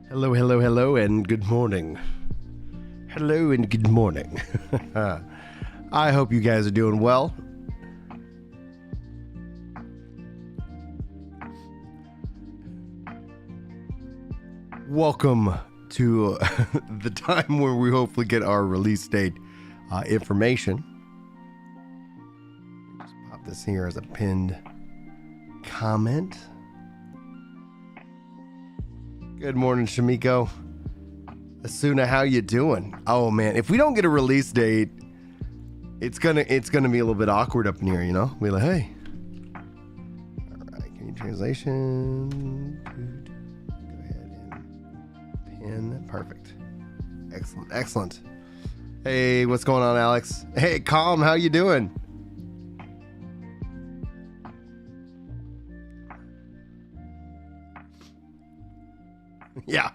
Hello, hello, hello, and good morning. Hello and good morning. I hope you guys are doing well. Welcome to the time where we hopefully get our release date information. Just pop this here as a pinned comment. Good morning, Shamiko. Asuna, how you doing? Oh man, if we don't get a release date, it's gonna be a little bit awkward up in here, you know? We're like, hey. Alright, can you translation? Go ahead and pin. Perfect. Excellent, excellent. Hey, what's going on, Alex? Hey, Calm, how you doing? Yeah,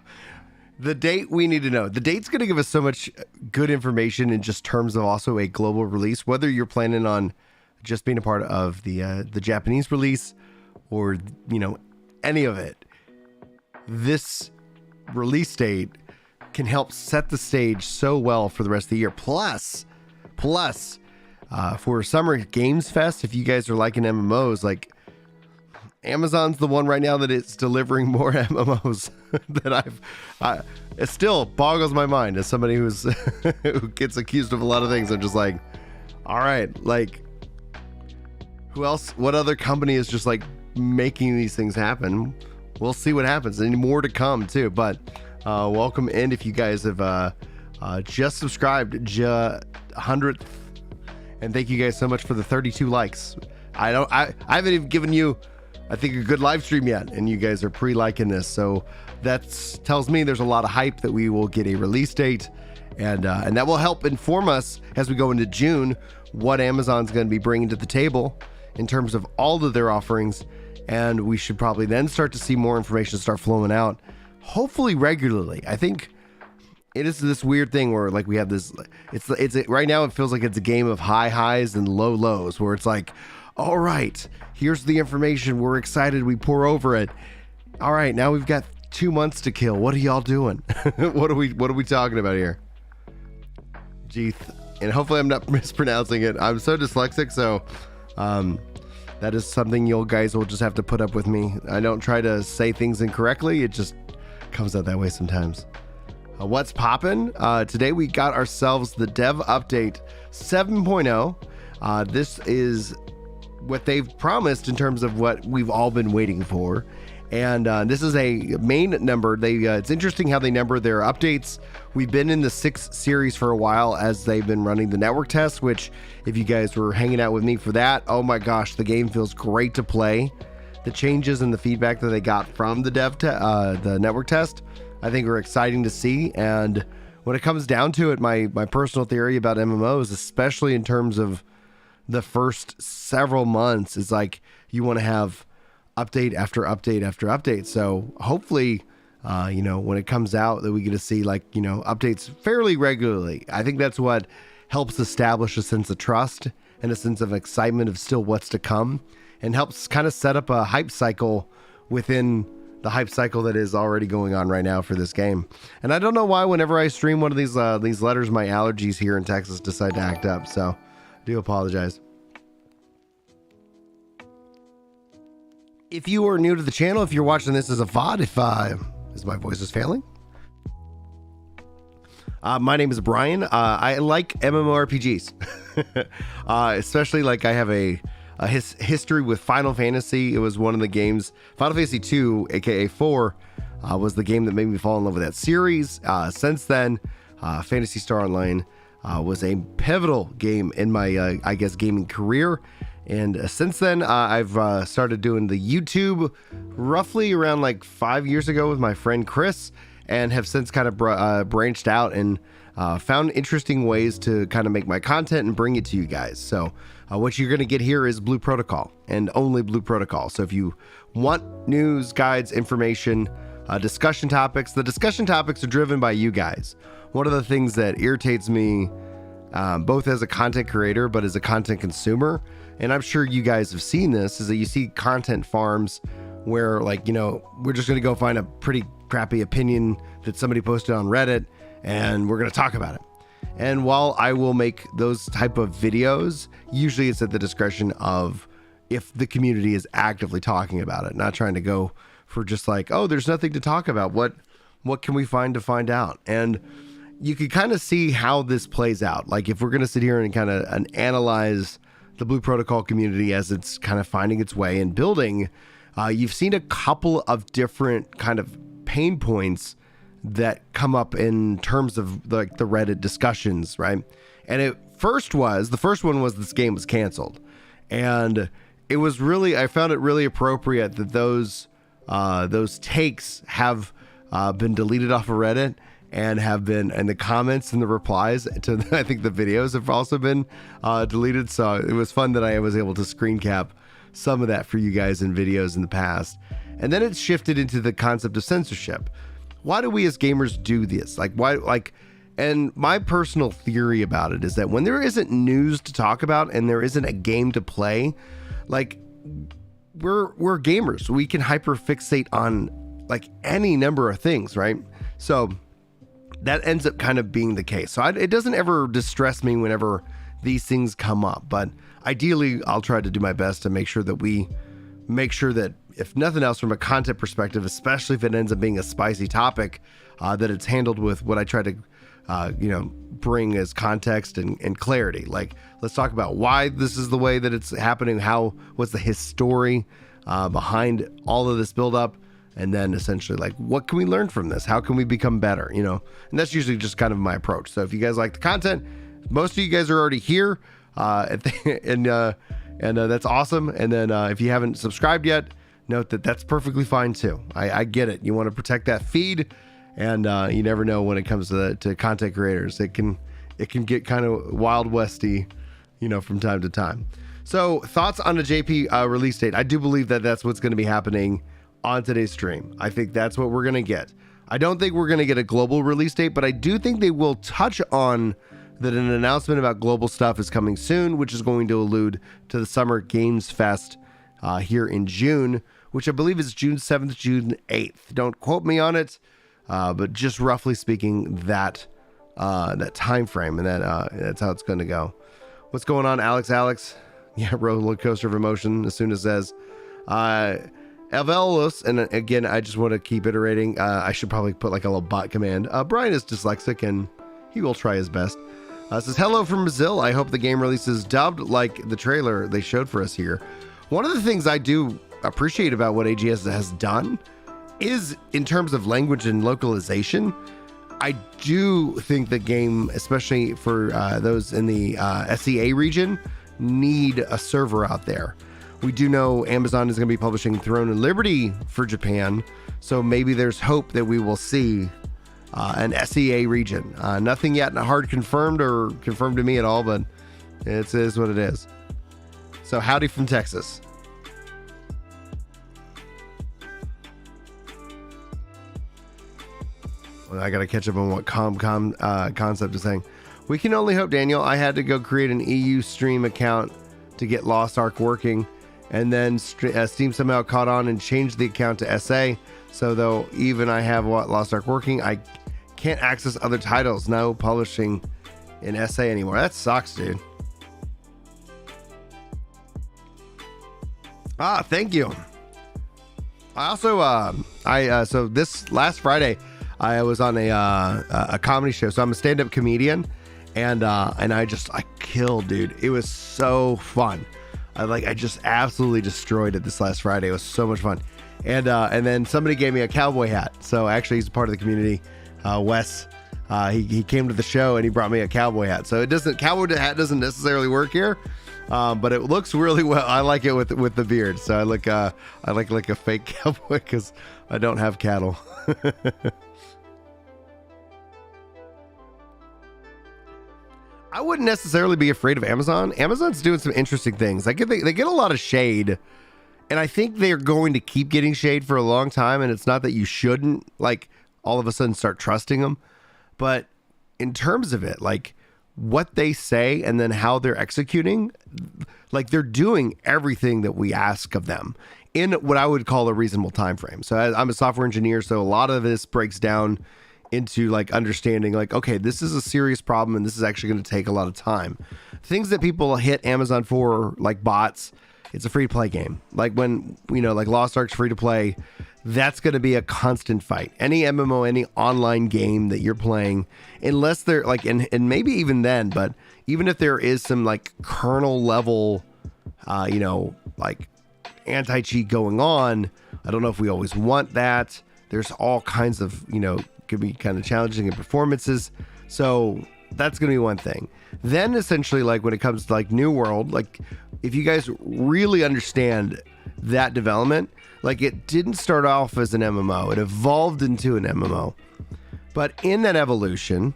the date we need to know. The date's going to give us so much good information in just terms of also a global release, whether you're planning on just being a part of the Japanese release or, you know, any of it. This release date can help set the stage so well for the rest of the year. Plus, for Summer Games Fest, if you guys are liking MMOs, like, Amazon's the one right now that it's delivering more MMOs that it still boggles my mind as somebody who gets accused of a lot of things. I'm just like, all right, like, who else, what other company is just like making these things happen? We'll see what happens, and more to come too. But welcome in if you guys have just subscribed, 100th, and thank you guys so much for the 32 likes. I haven't even given you, I think, a good live stream yet, and you guys are pre-liking this, so that tells me there's a lot of hype that we will get a release date, and that will help inform us as we go into June what Amazon's going to be bringing to the table in terms of all of their offerings, and we should probably then start to see more information start flowing out, hopefully regularly. I think it is this weird thing where, like, we have this, it's right now it feels like it's a game of high highs and low lows, where it's like, all right, here's the information. We're excited. We pour over it. All right, now we've got 2 months to kill. What are y'all doing? What are we talking about here? Jeeth. And hopefully I'm not mispronouncing it. I'm so dyslexic, so that is something you guys will just have to put up with me. I don't try to say things incorrectly. It just comes out that way sometimes. What's poppin'? Today we got ourselves the Dev Update 7.0. This is what they've promised in terms of what we've all been waiting for, and this is a main number. It's interesting how they number their updates. We've been in the 6 series for a while as they've been running the network test, which, if you guys were hanging out with me for that, oh my gosh, the game feels great to play. The changes and the feedback that they got from the the network test, I think, are exciting to see. And when it comes down to it, my personal theory about MMOs, especially in terms of the first several months, is like you want to have update after update after update. So hopefully, you know, when it comes out, that we get to see, like, you know, updates fairly regularly. I think that's what helps establish a sense of trust and a sense of excitement of still what's to come, and helps kind of set up a hype cycle within the hype cycle that is already going on right now for this game. And I don't know why whenever I stream one of these letters, my allergies here in Texas decide to act up. So do apologize. If you are new to the channel, if you're watching this as a VOD, if my voice is failing, my name is Brian. I like MMORPGs, especially, like, I have a history with Final Fantasy. It was one of the games, Final Fantasy 2, aka 4, was the game that made me fall in love with that series. Since then, Phantasy Star Online was a pivotal game in my, I guess, gaming career. And since then, I've started doing the YouTube roughly around like 5 years ago with my friend Chris, and have since kind of branched out and found interesting ways to kind of make my content and bring it to you guys. So what you're going to get here is Blue Protocol, and only Blue Protocol. So if you want news, guides, information, discussion topics, the discussion topics are driven by you guys. One of the things that irritates me, both as a content creator, but as a content consumer, and I'm sure you guys have seen this, is that you see content farms where like, you know, we're just going to go find a pretty crappy opinion that somebody posted on Reddit and we're going to talk about it. And while I will make those type of videos, usually it's at the discretion of if the community is actively talking about it, not trying to go for just like, oh, there's nothing to talk about. What can we find out? And you can kind of see how this plays out. Like if we're going to sit here and kind of analyze the Blue Protocol community as it's kind of finding its way and building, you've seen a couple of different kind of pain points that come up in terms of like the Reddit discussions, right? And the first one was this game was canceled. And it was really, I found it really appropriate that those takes have been deleted off of Reddit and have been, and the comments and the replies to, I think the videos have also been deleted. So it was fun that I was able to screen cap some of that for you guys in videos in the past. And then it shifted into the concept of censorship. Why do we as gamers do this? Like why, like, and my personal theory about it is that when there isn't news to talk about and there isn't a game to play, like we're gamers. We can hyperfixate on like any number of things, right? So that ends up kind of being the case. So it doesn't ever distress me whenever these things come up, but ideally I'll try to do my best to make sure that if nothing else from a content perspective, especially if it ends up being a spicy topic, that it's handled with what I try to, bring as context and clarity. Like, let's talk about why this is the way that it's happening. What's the history behind all of this buildup? And then essentially like, what can we learn from this? How can we become better? You know, and that's usually just kind of my approach. So if you guys like the content, most of you guys are already here, and that's awesome. And then if you haven't subscribed yet, note that that's perfectly fine too. I get it. You want to protect that feed, and you never know when it comes to content creators. It can get kind of wild westy, from time to time. So thoughts on the JP release date? I do believe that that's what's going to be happening on today's stream. I think that's what we're going to get. I don't think we're going to get a global release date, but I do think they will touch on that an announcement about global stuff is coming soon, which is going to allude to the Summer Games Fest here in June, which I believe is June 7th, June 8th. Don't quote me on it, but just roughly speaking, that time frame, and that's how it's going to go. What's going on, Alex? Yeah, roller coaster of emotion. As soon as it says Elvelos, and again, I just want to keep iterating. I should probably put like a little bot command. Brian is dyslexic, and he will try his best. Says, hello from Brazil. I hope the game releases dubbed like the trailer they showed for us here. One of the things I do appreciate about what AGS has done is in terms of language and localization. I do think the game, especially for those in the SEA region, need a server out there. We do know Amazon is going to be publishing Throne and Liberty for Japan, so maybe there's hope that we will see an SEA region. Nothing yet hard confirmed or confirmed to me at all, but it is what it is. So howdy from Texas. Well, I got to catch up on what Concept is saying. We can only hope, Daniel. I had to go create an EU stream account to get Lost Ark working, and then Steam somehow caught on and changed the account to SA. So though even I have Lost Ark working, I can't access other titles. No publishing in SA anymore. That sucks, dude. Thank you. I also so this last Friday I was on a comedy show. So I'm a stand-up comedian, and I killed, dude. It was so fun. I just absolutely destroyed it this last Friday. It was so much fun. And then somebody gave me a cowboy hat. So actually he's a part of the community. Wes, he came to the show and he brought me a cowboy hat. So cowboy hat doesn't necessarily work here, but it looks really well. I like it with the beard. So I like a fake cowboy because I don't have cattle. I wouldn't necessarily be afraid of Amazon. Amazon's doing some interesting things. They get a lot of shade, and I think they're going to keep getting shade for a long time. And it's not that you shouldn't all of a sudden start trusting them, but in terms of it, what they say and then how they're executing, they're doing everything that we ask of them. in what I would call a reasonable time frame. So I'm a software engineer, so a lot of this breaks down into like understanding like, okay, this is a serious problem and this is actually going to take a lot of time. Things that people hit Amazon for, like bots, it's a free to play game. Like when, like Lost Ark's free to play, that's going to be a constant fight. Any MMO, any online game that you're playing, unless they're like, and maybe even then, but even if there is some like kernel level, like anti-cheat going on, I don't know if we always want that. There's all kinds of, could be kind of challenging in performances. So that's going to be one thing. Then essentially, like when it comes to like New World, like if you guys really understand that development, like it didn't start off as an MMO, it evolved into an MMO. But in that evolution,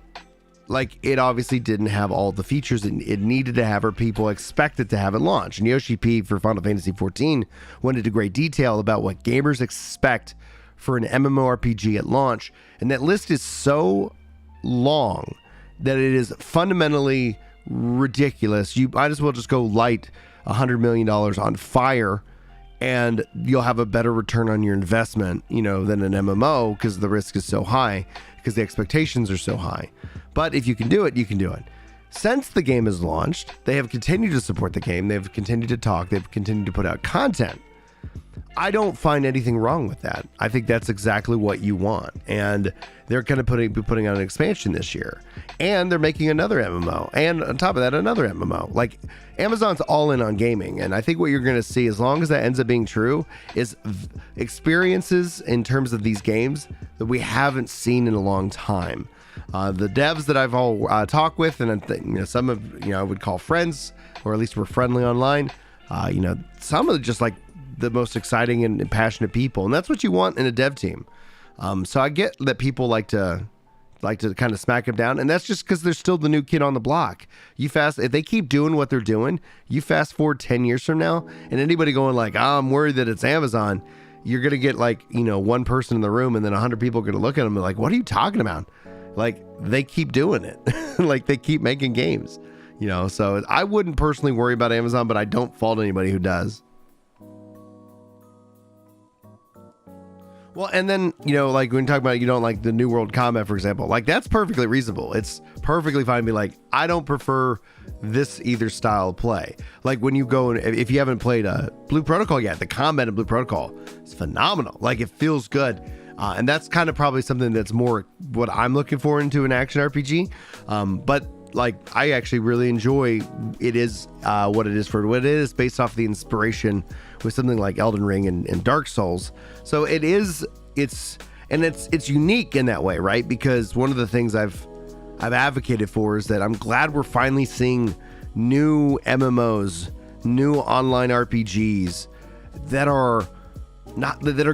like it obviously didn't have all the features it needed to have, or people expected to have at launch. And Yoshi P for Final Fantasy XIV went into great detail about what gamers expect for an MMORPG at launch. And that list is so long that it is fundamentally ridiculous. You might as well just go light $100 million on fire and you'll have a better return on your investment, than an MMO, because the risk is so high, because the expectations are so high. But if you can do it, you can do it. Since the game is launched, they have continued to support the game. They've continued to talk. They've continued to put out content. I don't find anything wrong with that. I think that's exactly what you want. And they're kind of putting out an expansion this year. And they're making another MMO. And on top of that, another MMO. Like, Amazon's all in on gaming. And I think what you're going to see, as long as that ends up being true, is experiences in terms of these games that we haven't seen in a long time. The devs that I've all talked with, and some of, I would call friends, or at least we're friendly online, some of just like the most exciting and passionate people, and that's what you want in a dev team. So I get that people like to kind of smack them down, and that's just because they're still the new kid on the block. If they keep doing what they're doing, you fast forward 10 years from now, and anybody going like, I'm worried that it's Amazon, you're gonna get like one person in the room, and then 100 people are gonna look at them and be like, what are you talking about? Like, they keep doing it. Like, they keep making games, so I wouldn't personally worry about Amazon, but I don't fault anybody who does. Well, and then, like when you talk about you don't like the New World combat, for example, like that's perfectly reasonable. It's perfectly fine to be like, I don't prefer this either style of play. Like when you go and if you haven't played Blue Protocol yet, the combat in Blue Protocol is phenomenal. Like it feels good. And that's kind of probably something that's more what I'm looking for into an action RPG. But like I actually really enjoy it is what it is for what it is, based off the inspiration with something like Elden Ring and Dark Souls. So it's unique in that way, right? Because one of the things I've advocated for is that I'm glad we're finally seeing new MMOs, new online RPGs that are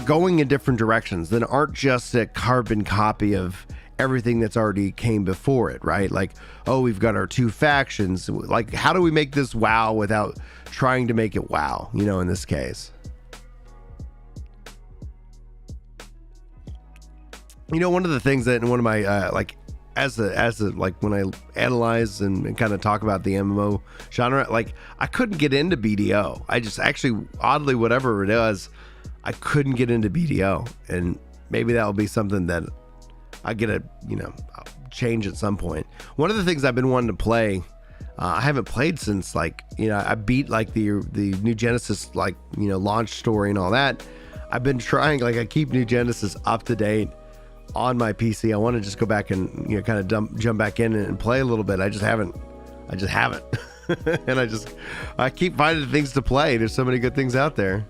going in different directions, that aren't just a carbon copy of everything that's already came before it, right? Like, oh, we've got our two factions. Like, how do we make this WoW without trying to make it WoW, in this case? One of the things that in one of my, as like when I analyze and kind of talk about the MMO genre, like I couldn't get into BDO. I just actually, oddly, whatever it is, I couldn't get into BDO. And maybe that will be something that I get a, change at some point. One of the things I've been wanting to play, I haven't played since I beat like the New Genesis, launch story and all that. I've been trying, I keep New Genesis up to date on my PC. I want to just go back and, kind of jump back in and play a little bit. I just haven't. And I keep finding things to play. There's so many good things out there.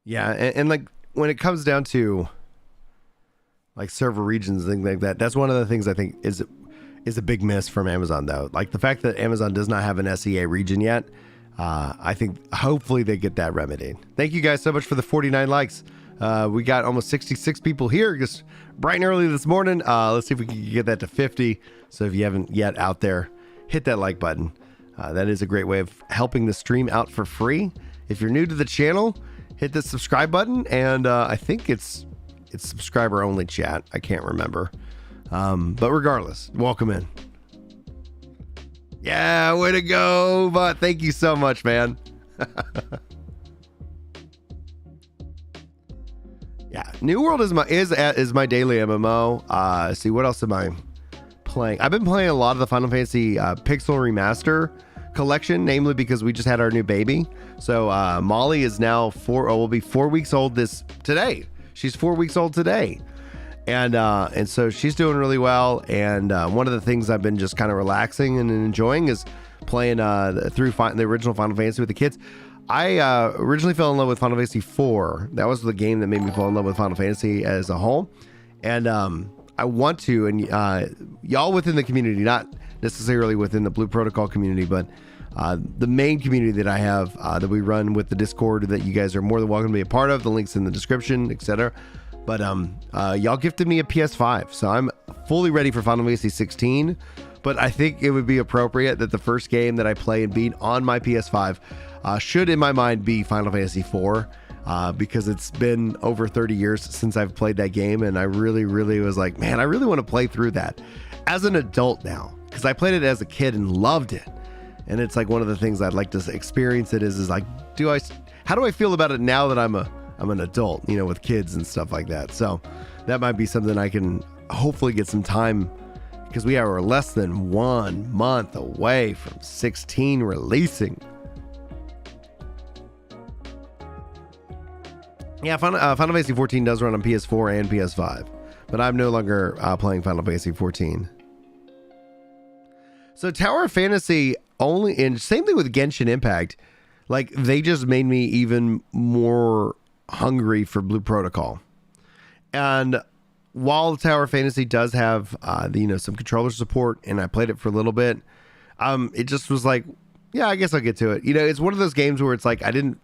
Yeah, and like when it comes down to like server regions and things like that, that's one of the things I think is a big miss from Amazon, though. Like the fact that Amazon does not have an SEA region yet, I think hopefully they get that remedied. Thank you guys so much for the 49 likes. We got almost 66 people here just bright and early this morning. Let's see if we can get that to 50. So if you haven't yet out there, hit that like button. That is a great way of helping the stream out for free. If you're new to the channel, hit the subscribe button, and I think it's subscriber only chat. I can't remember. But regardless, welcome in. Yeah, way to go, but thank you so much, man. Yeah, New World is my daily MMO. See, what else am I playing? I've been playing a lot of the Final Fantasy Pixel Remaster collection, namely because we just had our new baby. So Molly is now will be 4 weeks old today. She's 4 weeks old today, and so she's doing really well. And one of the things I've been just kind of relaxing and enjoying is playing through the original Final Fantasy with the kids. I originally fell in love with Final Fantasy 4. That was the game that made me fall in love with Final Fantasy as a whole. And I want to, and y'all within the community, not necessarily within the Blue Protocol community, but the main community that I have that we run with the Discord that you guys are more than welcome to be a part of. The link's in the description, etc. But y'all gifted me a PS5, so I'm fully ready for Final Fantasy 16. But I think it would be appropriate that the first game that I play and beat on my PS5 should, in my mind, be Final Fantasy 4, because it's been over 30 years since I've played that game, and I really, really was like, man, I really want to play through that as an adult now, because I played it as a kid and loved it. And it's like one of the things I'd like to experience it is like, how do I feel about it now that I'm an adult, with kids and stuff like that. So that might be something I can hopefully get some time, because we are less than 1 month away from 16 releasing. Yeah, Final Fantasy 14 does run on PS4 and PS5, but I'm no longer playing Final Fantasy 14. So Tower of Fantasy and same thing with Genshin Impact, like they just made me even more hungry for Blue Protocol. And while Tower of Fantasy does have some controller support, and I played it for a little bit, it just was like, yeah, I guess I'll get to it. It's one of those games where it's like I didn't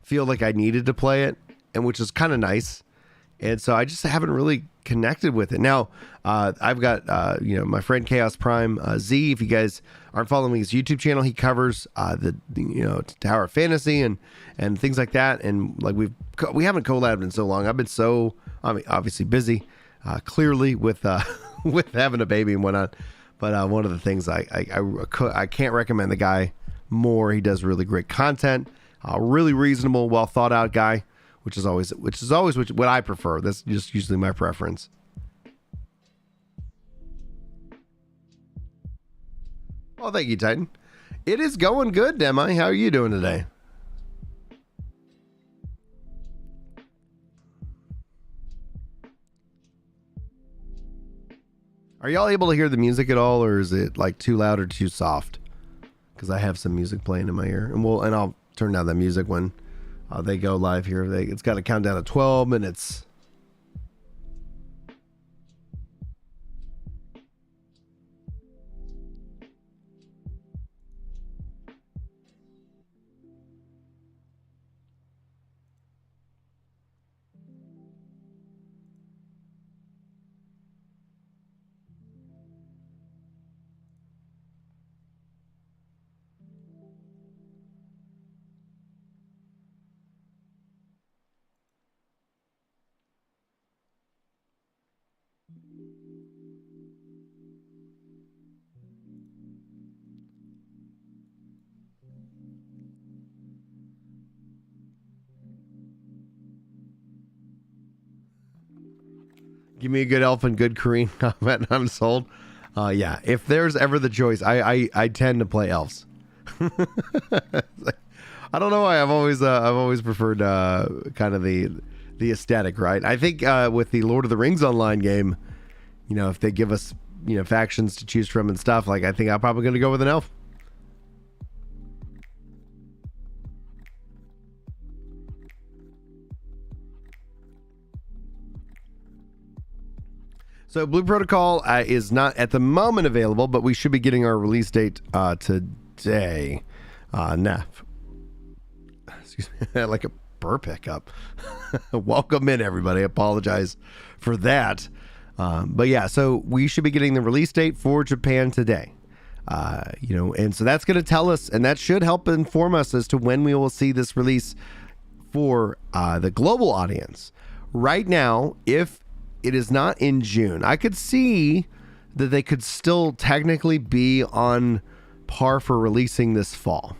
feel like I needed to play it, and which is kind of nice. And so I just haven't really connected with it. Now, I've got, my friend Chaos Prime Z. If you guys aren't following his YouTube channel, he covers the Tower of Fantasy and things like that. And like we haven't collabed in so long. I've been obviously busy, clearly with with having a baby and whatnot. But one of the things I can't recommend the guy more. He does really great content, really reasonable, well thought out guy. Which is always what I prefer. That's just usually my preference. Well, thank you, Titan. It is going good, Demi. How are you doing today? Are y'all able to hear the music at all, or is it like too loud or too soft? Because I have some music playing in my ear, and I'll turn down that music when they go live here. It's got to count down to 12 minutes. Give me a good elf and good Korean combat and I'm sold. Yeah, if there's ever the choice, I tend to play elves. I don't know why. I've always preferred kind of the aesthetic, right? I think with the Lord of the Rings online game, if they give us factions to choose from and stuff, like I think I'm probably going to go with an elf. So Blue Protocol is not at the moment available, but we should be getting our release date today. Excuse me, like burp hiccup. Welcome in, everybody. I apologize for that. But yeah, so we should be getting the release date for Japan today. And so that's going to tell us, and that should help inform us as to when we will see this release for the global audience. Right now, if it is not in June, I could see that they could still technically be on par for releasing this fall.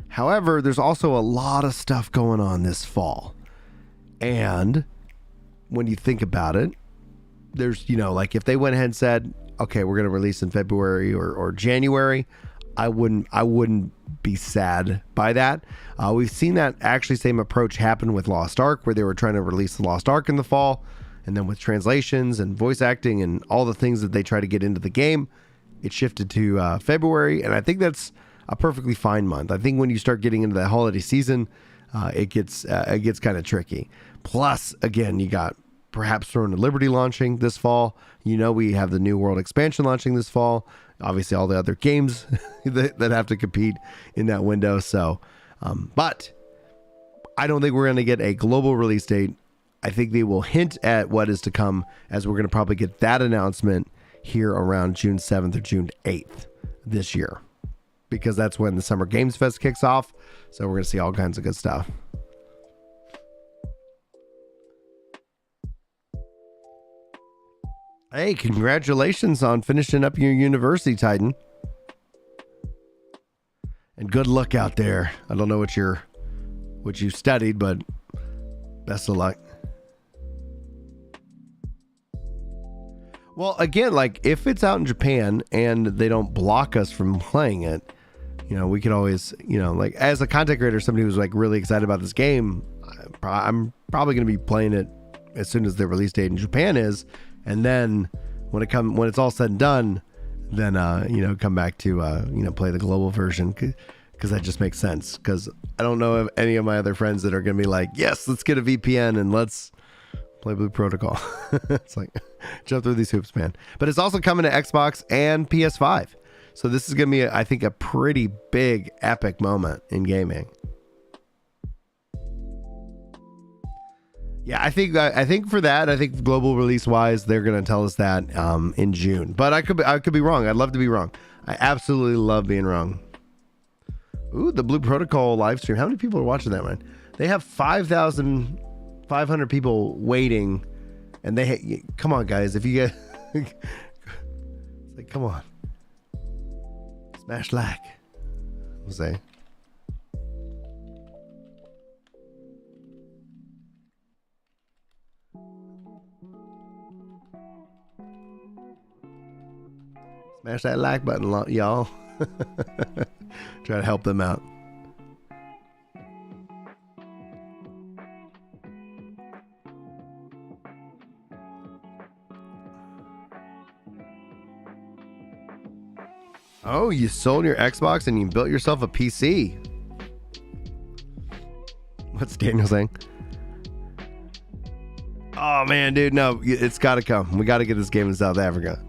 However, there's also a lot of stuff going on this fall. And when you think about it, there's, like if they went ahead and said, okay, we're going to release in February or January, I wouldn't be sad by that. We've seen that actually same approach happen with Lost Ark, where they were trying to release the Lost Ark in the fall, and then with translations and voice acting and all the things that they try to get into the game, it shifted to February, and I think that's a perfectly fine month. I think when you start getting into the holiday season, it gets kind of tricky. Plus, again, you got perhaps Throne of Liberty launching this fall. We have the New World expansion launching this fall. Obviously, all the other games that have to compete in that window. So, but I don't think we're going to get a global release date. I think they will hint at what is to come, as we're going to probably get that announcement here around June 7th or June 8th this year, because that's when the Summer Games Fest kicks off. So we're going to see all kinds of good stuff. Hey, congratulations on finishing up your university, Titan. And good luck out there. I don't know what you studied, but best of luck. Well, again, like if it's out in Japan and they don't block us from playing it, we could always, like as a content creator, somebody who's like really excited about this game, I'm probably going to be playing it as soon as the release date in Japan is. And then when it's all said and done, then, come back to, play the global version, because that just makes sense. Because I don't know of any of my other friends that are going to be like, yes, let's get a VPN and let's play Blue Protocol. It's like, jump through these hoops, man. But it's also coming to Xbox and PS5. So this is going to be, I think, a pretty big, epic moment in gaming. Yeah, I think for that, I think global release wise, they're going to tell us that in June. But I could be wrong. I'd love to be wrong. I absolutely love being wrong. Ooh, the Blue Protocol live stream. How many people are watching that one? They have 5,500 people waiting, and come on, guys. If you get, it's like, come on, smash like, we'll say. Smash that like button, y'all. Try to help them out. Oh, you sold your Xbox and you built yourself a PC. What's Daniel saying? Oh, man, dude, no, it's got to come. We got to get this game in South Africa.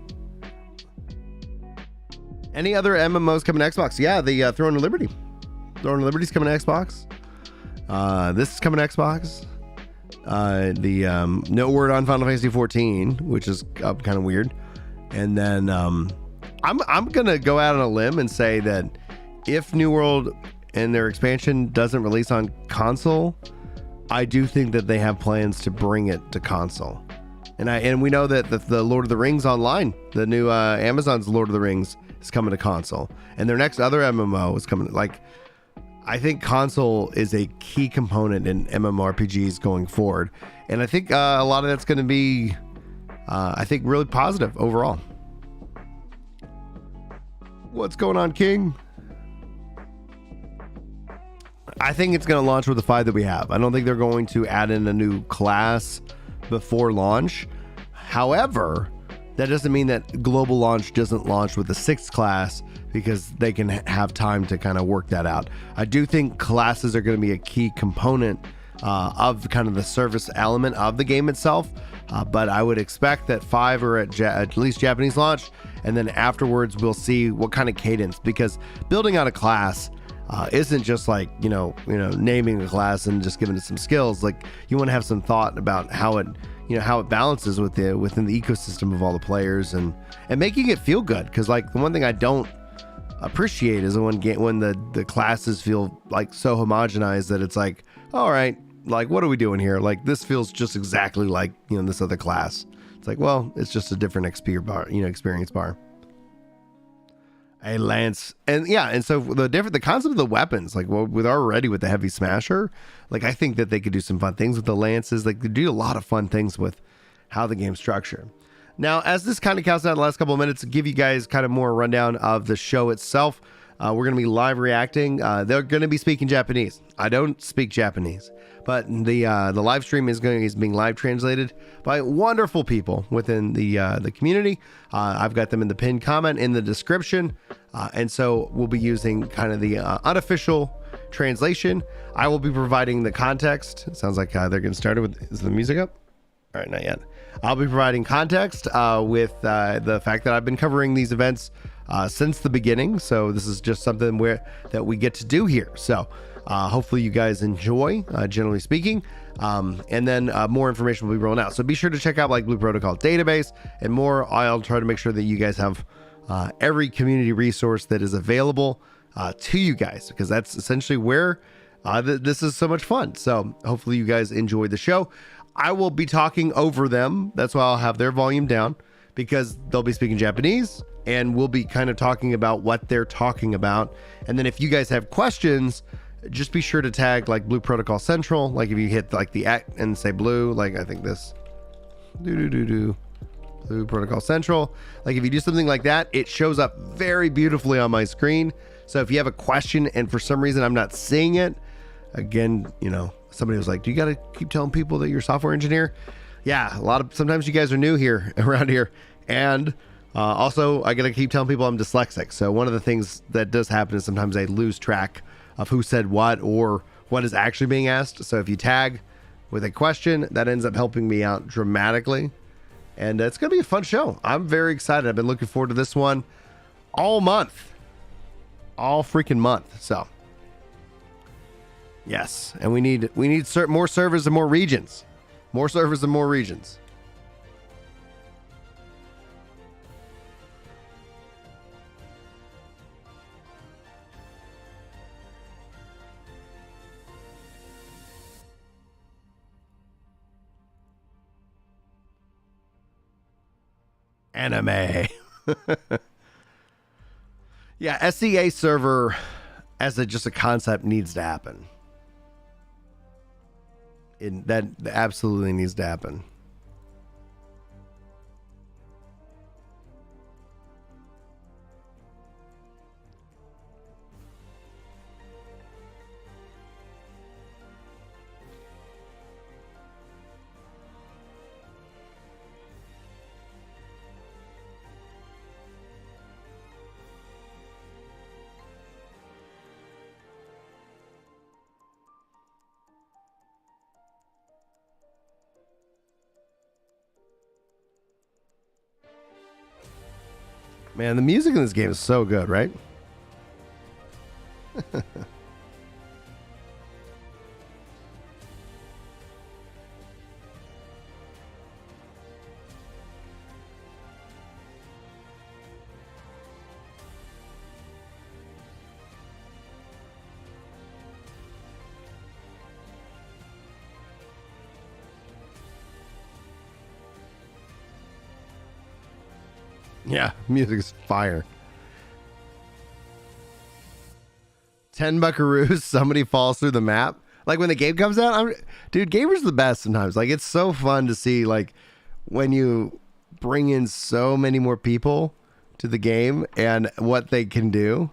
Any other MMOs coming to Xbox? Yeah, the Throne of Liberty. Throne of Liberty's coming to Xbox. This is coming to Xbox. No word on Final Fantasy 14, which is kind of weird. And then I'm gonna go out on a limb and say that if New World and their expansion doesn't release on console, I do think that they have plans to bring it to console. And we know that the Lord of the Rings Online, the new Amazon's Lord of the Rings, is coming to console, and their next other MMO is coming. Like, I think console is a key component in MMORPGs going forward, and I think a lot of that's going to be, I think, really positive overall. What's going on, King? I think it's going to launch with the 5 that we have. I don't think they're going to add in a new class before launch. However, that doesn't mean that global launch doesn't launch with the 6th class, because they can have time to kind of work that out. I do think classes are going to be a key component of kind of the service element of the game itself. But I would expect that 5 are at least Japanese launch, and then afterwards we'll see what kind of cadence, because building out a class, isn't just like, naming a class and just giving it some skills. Like, you want to have some thought about how it balances within the ecosystem of all the players, and making it feel good. Because like, the one thing I don't appreciate is when the classes feel like so homogenized that it's like, all right, like, what are we doing here? Like, this feels just exactly like, this other class. It's like, well, it's just a different experience bar. A lance, and so the concept of the weapons, like, with the heavy smasher, like, I think that they could do some fun things with the lances. Like, they do a lot of fun things with how the game's structured. Now, as this kind of counts down the last couple of minutes to give you guys kind of more rundown of the show itself, we're going to be live reacting. They're going to be speaking Japanese. I don't speak Japanese, but the live stream is being live translated by wonderful people within the community. I've got them in the pinned comment in the description, and so we'll be using kind of the unofficial translation. I will be providing the context. It sounds like they're getting started with. Is the music up? All right, not yet. I'll be providing context with the fact that I've been covering these events since the beginning. So this is just something that we get to do here. So hopefully you guys enjoy, generally speaking. And then more information will be rolling out. So be sure to check out like Blue Protocol database and more. I'll try to make sure that you guys have every community resource that is available to you guys, because that's essentially where this is so much fun. So hopefully you guys enjoy the show. I will be talking over them. That's why I'll have their volume down, because they'll be speaking Japanese and we'll be kind of talking about what they're talking about. And then if you guys have questions, just be sure to tag like Blue Protocol Central. Like, if you hit like the @ and say blue, like I think this Blue Protocol Central. Like, if you do something like that, it shows up very beautifully on my screen. So if you have a question and for some reason I'm not seeing it, again, somebody was like, do you got to keep telling people that you're a software engineer? Yeah, sometimes you guys are new here around here. And also, I got to keep telling people I'm dyslexic. So one of the things that does happen is sometimes I lose track of who said what or what is actually being asked. So if you tag with a question, that ends up helping me out dramatically. And it's going to be a fun show. I'm very excited. I've been looking forward to this one all freaking month. So yes, and we need more servers and more regions. More servers and more regions. Anime. Yeah, SEA server as just a concept needs to happen. That absolutely needs to happen. Man, the music in this game is so good, right? Yeah, music is fire. 10 buckaroos, somebody falls through the map. Like, when the game comes out, dude, gamers are the best sometimes. Like, it's so fun to see, like, when you bring in so many more people to the game and what they can do.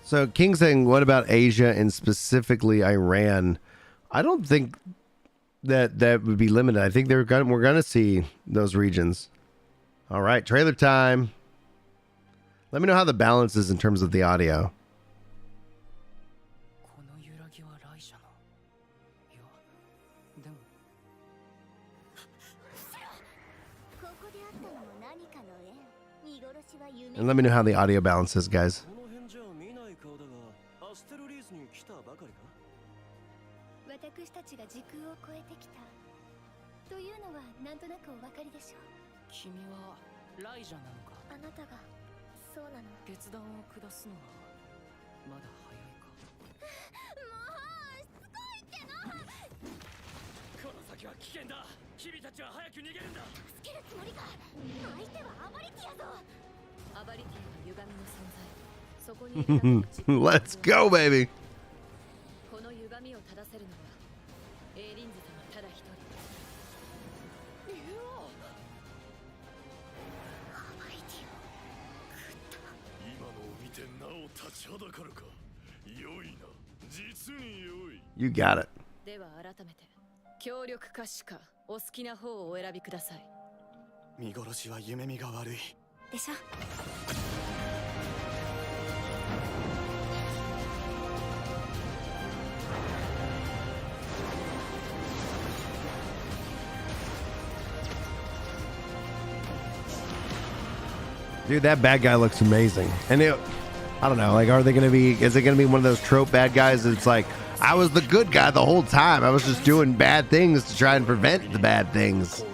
So King saying, what about Asia and specifically Iran? I don't think that would be limited. I think we're gonna see those regions. All right, trailer time. Let me know how the balance is in terms of the audio. And let me know how the audio balance is, guys. 私たちが時空を超えてきたというのはなんとなくお分かりでしょう。君はライジャなのか。あなたがそうなの。決断を下すのはまだ早いか。もうしつこいっての。この先は危険だ。君たちは早く逃げるんだ。助けるつもりか。相手はアバリティやぞ。アバリティは歪みの存在。そこに Let's go, baby. この歪みを正せるのはエイリンズ様ただ一人。アバリティを食った。今のを見てなお立ちはだかるか。良いな。実に良い。You got it. では改めて協力かしかお好きな方をお選びください。見殺しは夢見が悪いでしょ。Dude, that bad guy looks amazing. And I don't know, like, is it going to be one of those trope bad guys that's like, I was the good guy the whole time. I was just doing bad things to try and prevent the bad things.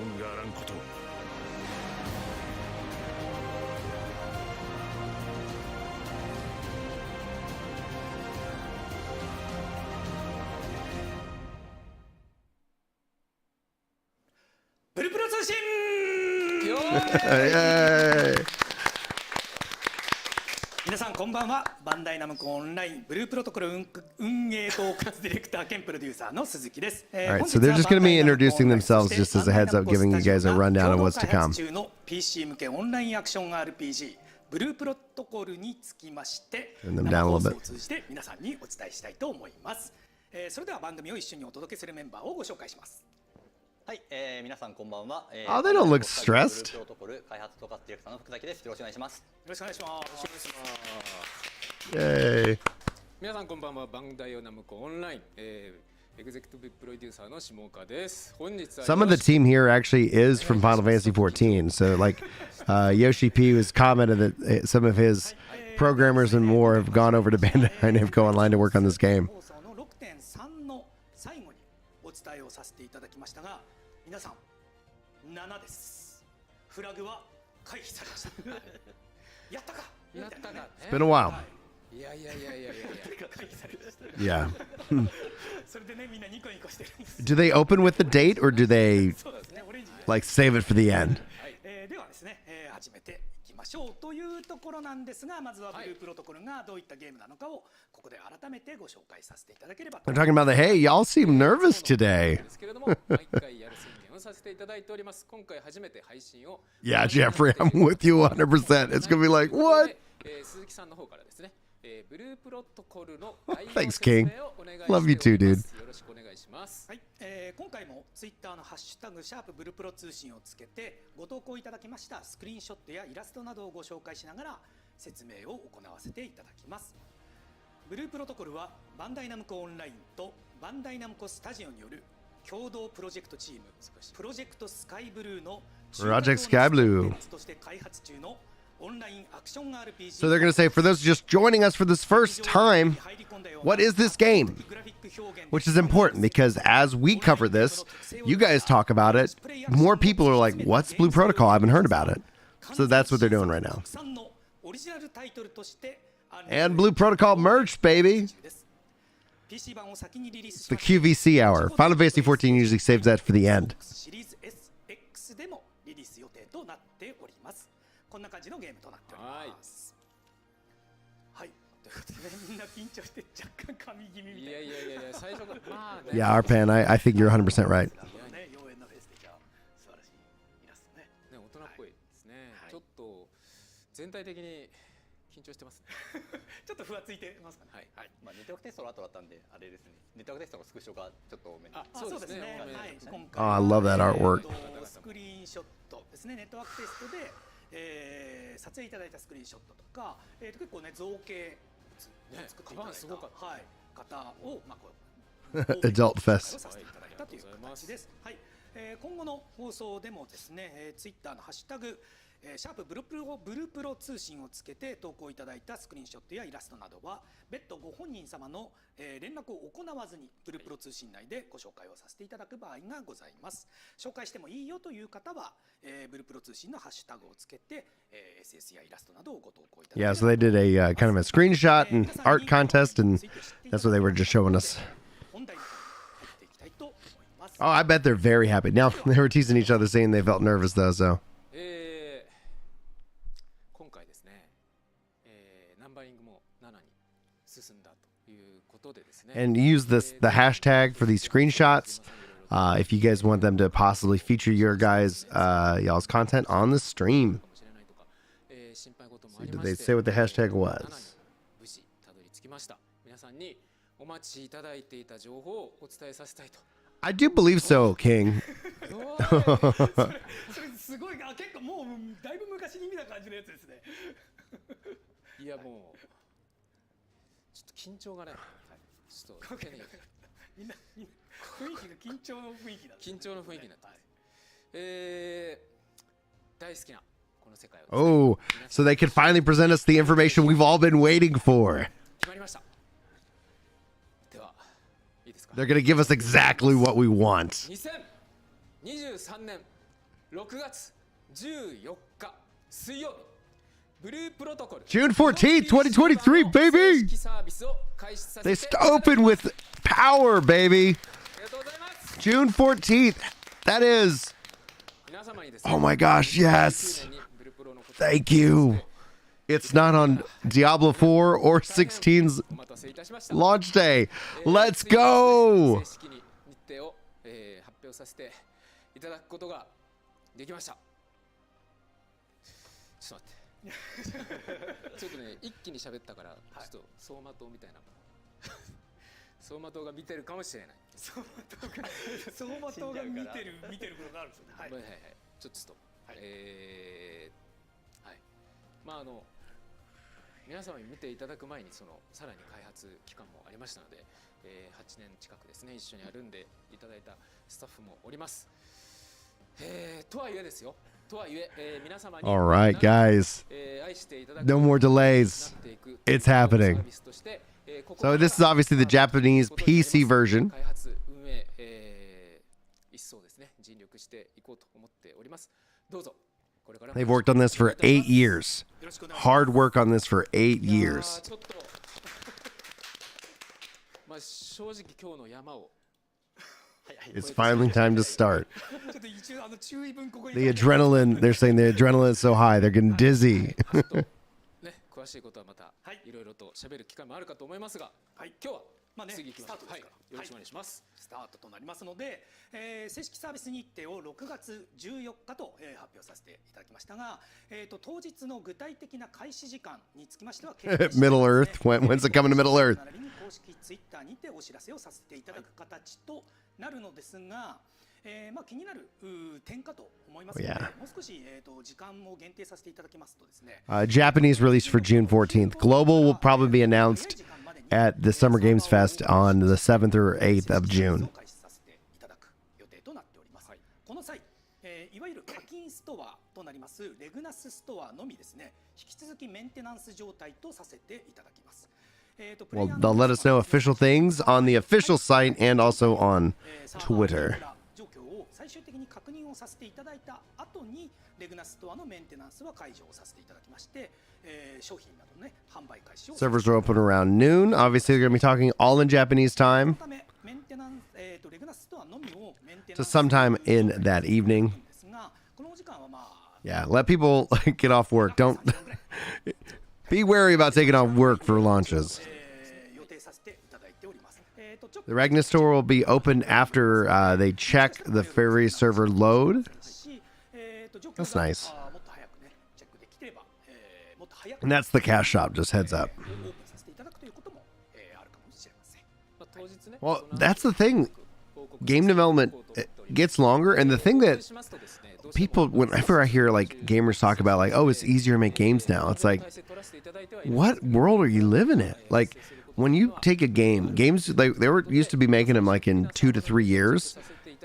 Bluepro通信 Yay! 皆さんこんばんは。バンダイナムコオンラインブループロトコル運営統括ディレクター兼プロデューサーの鈴木です。All right, so they're just going to be introducing themselves just as a heads up, giving you guys a rundown of what's to come. 中の PC 向けオンラインアクション RPG ブループロトコルにつきまして生放送を通じて皆さんにお伝えしたいと思います。それでは番組を一緒にお届けするメンバーをご紹介します。はい、皆さんこんばんは。Oh, they don't look stressed. プロトコル開発統括ディレクターの福崎です。よろしくお願いします。よろしくお願いします。Yay. 皆さんこんばんは。バンダイナムコオンライン、エグゼクティブプロデューサーの下岡です。本日は Some of the team here actually is from Final Fantasy 14. So, like, Yoshi P was commented that some of his programmers and more have gone over to bandi-namco Online to work on this game. 放送の 6.3 の最後にお伝えをさせていただきましたが、皆さん7です。フラグは回避されました。やったか。やったか。 It's been a while. いやいやいやいやいや。回避されました。 Yeah. それでねみんなニコニコしてるんです。 Do they open with the date or do they そうですね。オレンジで like save it for the end? ではですね、始めていきましょうというところなんですが、まずはブループロトコルがどういったゲームなのかをここで改めてご紹介させていただければと。 They're talking about the hey, y'all seem nervous today. ですけれども、毎回やる宣言をさせていただいております。今回初めて配信を。Yeah, Jeffrey, I'm with you 100%. It's gonna be like, what? 鈴木さんの方からですね、ブループロトコルの Thanks, King. Love you too, dude. よろしくお願いします。はい、今回もツイッターのハッシュタグシャープブルプロ通信をつけてご投稿いただきましたスクリーンショットやイラストなどをご紹介しながら説明を行わせていただきます。ブループロトコルはバンダイナムコオンラインとバンダイナムコスタジオによる共同プロジェクトチームプロジェクトスカイブルーの Project Sky Blue として開発中のオンラインアクション RPG. So they're going to say, for those just joining us for this first time, what is this game? Which is important because as we cover this, you guys talk about it, more people are like, what's Blue Protocol? I haven't heard about it. So that's what they're doing right now. And Blue Protocol merch, baby. It's the QVC hour. Final Fantasy 14 usually saves that for the end. こんな感じのゲームとなっております。はい。ということでね、みんな緊張して若干神気味みたいな。いやいやいやいや、最初からまあね。Yeah, Arpan, I think you're 100% right. ね、妖艶なフェイスでじゃあ素晴らしいイラストね。ね、大人っぽいですね。はいちょっと全体的に緊張してますね。ちょっとふわついてますかね。はい。はい。まあネットワークテストの後だったんであれですね。ネットワークテストのスクショがちょっと多めに。あ、あ、そうですね。多めはい。今 Oh, 回 I love that artwork. スクリーンショットですね。ネットワークテストで、撮影いただいたスクリーンショットとか、結構ね造形物を作っていただいた、カバンすごかったはい、方をまあこう Adult Fest させていただいたという形です。はい。今後の放送でもですね、ツイッターのハッシュタグシャープブルプロ通信をつけて投稿いただいたスクリーンショットやイラストなどは別途ご本人様の連絡を行わずにブルプロ通信内でご紹介をさせていただく場合がございます。紹介してもいいよという方はブルプロ通信のハッシュタグをつけて SS やイラストなどをご投稿いただけれ Yeah, ば so they did a kind of a screenshot and art contest, and that's what they were just showing us. 本題に入っていきたいと思います。 Oh, I bet they're very happy. Now, they were teasing each other, saying they felt nervous, though, so. 今回ですね、ナンバリングも7に進んだということでですね。 And use the hashtag for these screenshots if you guys want them to possibly feature your guys, y'all's content on the stream. かもしれないとか、心配事もあ See, り did ま they して say what the hashtag 7に was? 無事たどり着きました。皆さんにお待ちいただいていた情報をお伝えさせたいと。I do believe so, King. それすごい、あ、結構もうだいぶ昔に見た感じのやつですね。いやもうちょっと緊張がね、ちょっとみんな雰囲気が緊張の雰囲気だ、ね、緊張の雰囲気になってます。大好きなこの世界をですね、 Oh, so they could finally present us the information we've all been waiting for. 決まりました。では、いいですか。 They're going to give us exactly what we want. 2023年6月14日水曜日、ブループロトコル June 14th, 2023, baby! サービスを開始させて They いただきます。 open with power, baby. ありがとうございます。 June 14th. That is. 皆様にですね、 Oh my gosh, yes. 2019年にブルプロのことを Thank you. It's not on Diablo 4 or 16's お待たせいたしました。 launch day. Let's go. 正式に日程を、発表させていただくことができました。ちょっと待って。ちょっとね、一気に喋ったから、ちょっと走馬灯みたいな。走馬灯が見てるかもしれない。走馬灯が見てることがあるんですよね。はい。はいはいはい。ちょっとストップ。はい。はい。まあ皆様に見ていただく前にさらに開発期間もありましたので、8年近くですね一緒に歩んでいただいたスタッフもおります。とはいえですよ。とはいえ、皆様に All right, guys. 愛していただく No more delays. It's happening. So this is obviously the Japanese PC version. 開発運営、一層ですね尽力していこうと思っております。どうぞ。They've worked on this for 8 years. Hard work on this for 8 years. ちょっとまあ正直今日の山を It's finally time to start. ちょっと一応注意文ここに The adrenaline, they're saying the adrenaline is so high, they're getting dizzy. ね、詳しいことはまたいろいろと喋る機会もあるかと思いますが、はい、今日はまあね、次行きましょう。スタートですから、よろしくお願いします。スタートとなりますので、正式サービス日程を6月14日と、発表させていただきましたが、当日の具体的な開始時間につきましてはMiddle Earth, when's it coming to Middle Earth? 公式ツイッターにてお知らせをさせていただく形となるのですが、まあ気になる点かと思いますので、もう少し時間も限定させていただきますとですね。Japanese release for June 14th. Global will probably be announced at the Summer Games Fest on the 7th or 8th of June. この際、いわゆる課金ストアとなりますレグナスストアのみですね、引き続きメンテナンス状態とさせていただきます。Well, they'll let us know official things on the official site and also on Twitter. 状況を最終的に確認をさせていただいた後にレグナスストアのメンテナンスは解除をさせていただきまして、商品などね販売開始を Servers are open around noon. Obviously, they're going to be talking all in Japanese time. メンテナンスレグナスストアのみをメンテナ So ンス sometime in that evening. ですが、このお時間はまあ Yeah, let people get off work. Don't Be wary about taking on work for launches. 予定させていただいております。ちょっと The Ragnar store will be open after they check the ferry server load. し、状況 That's が nice. もっと早くねチェックできてれば、もっと早く And that's the cash shop, just heads up. オープンさせていただくということも、あるかもしれません。まあ当日ね Well, その that's the thing. Game development gets longer, and the thing that しますとですねどうしても people, whenever I hear like gamers talk about like, oh, it's easier to make games now, it's like, 体制取らせていただいてはいる what world are you living in? Like, when you take a game, games like they were used to be making them like in 2 to 3 years.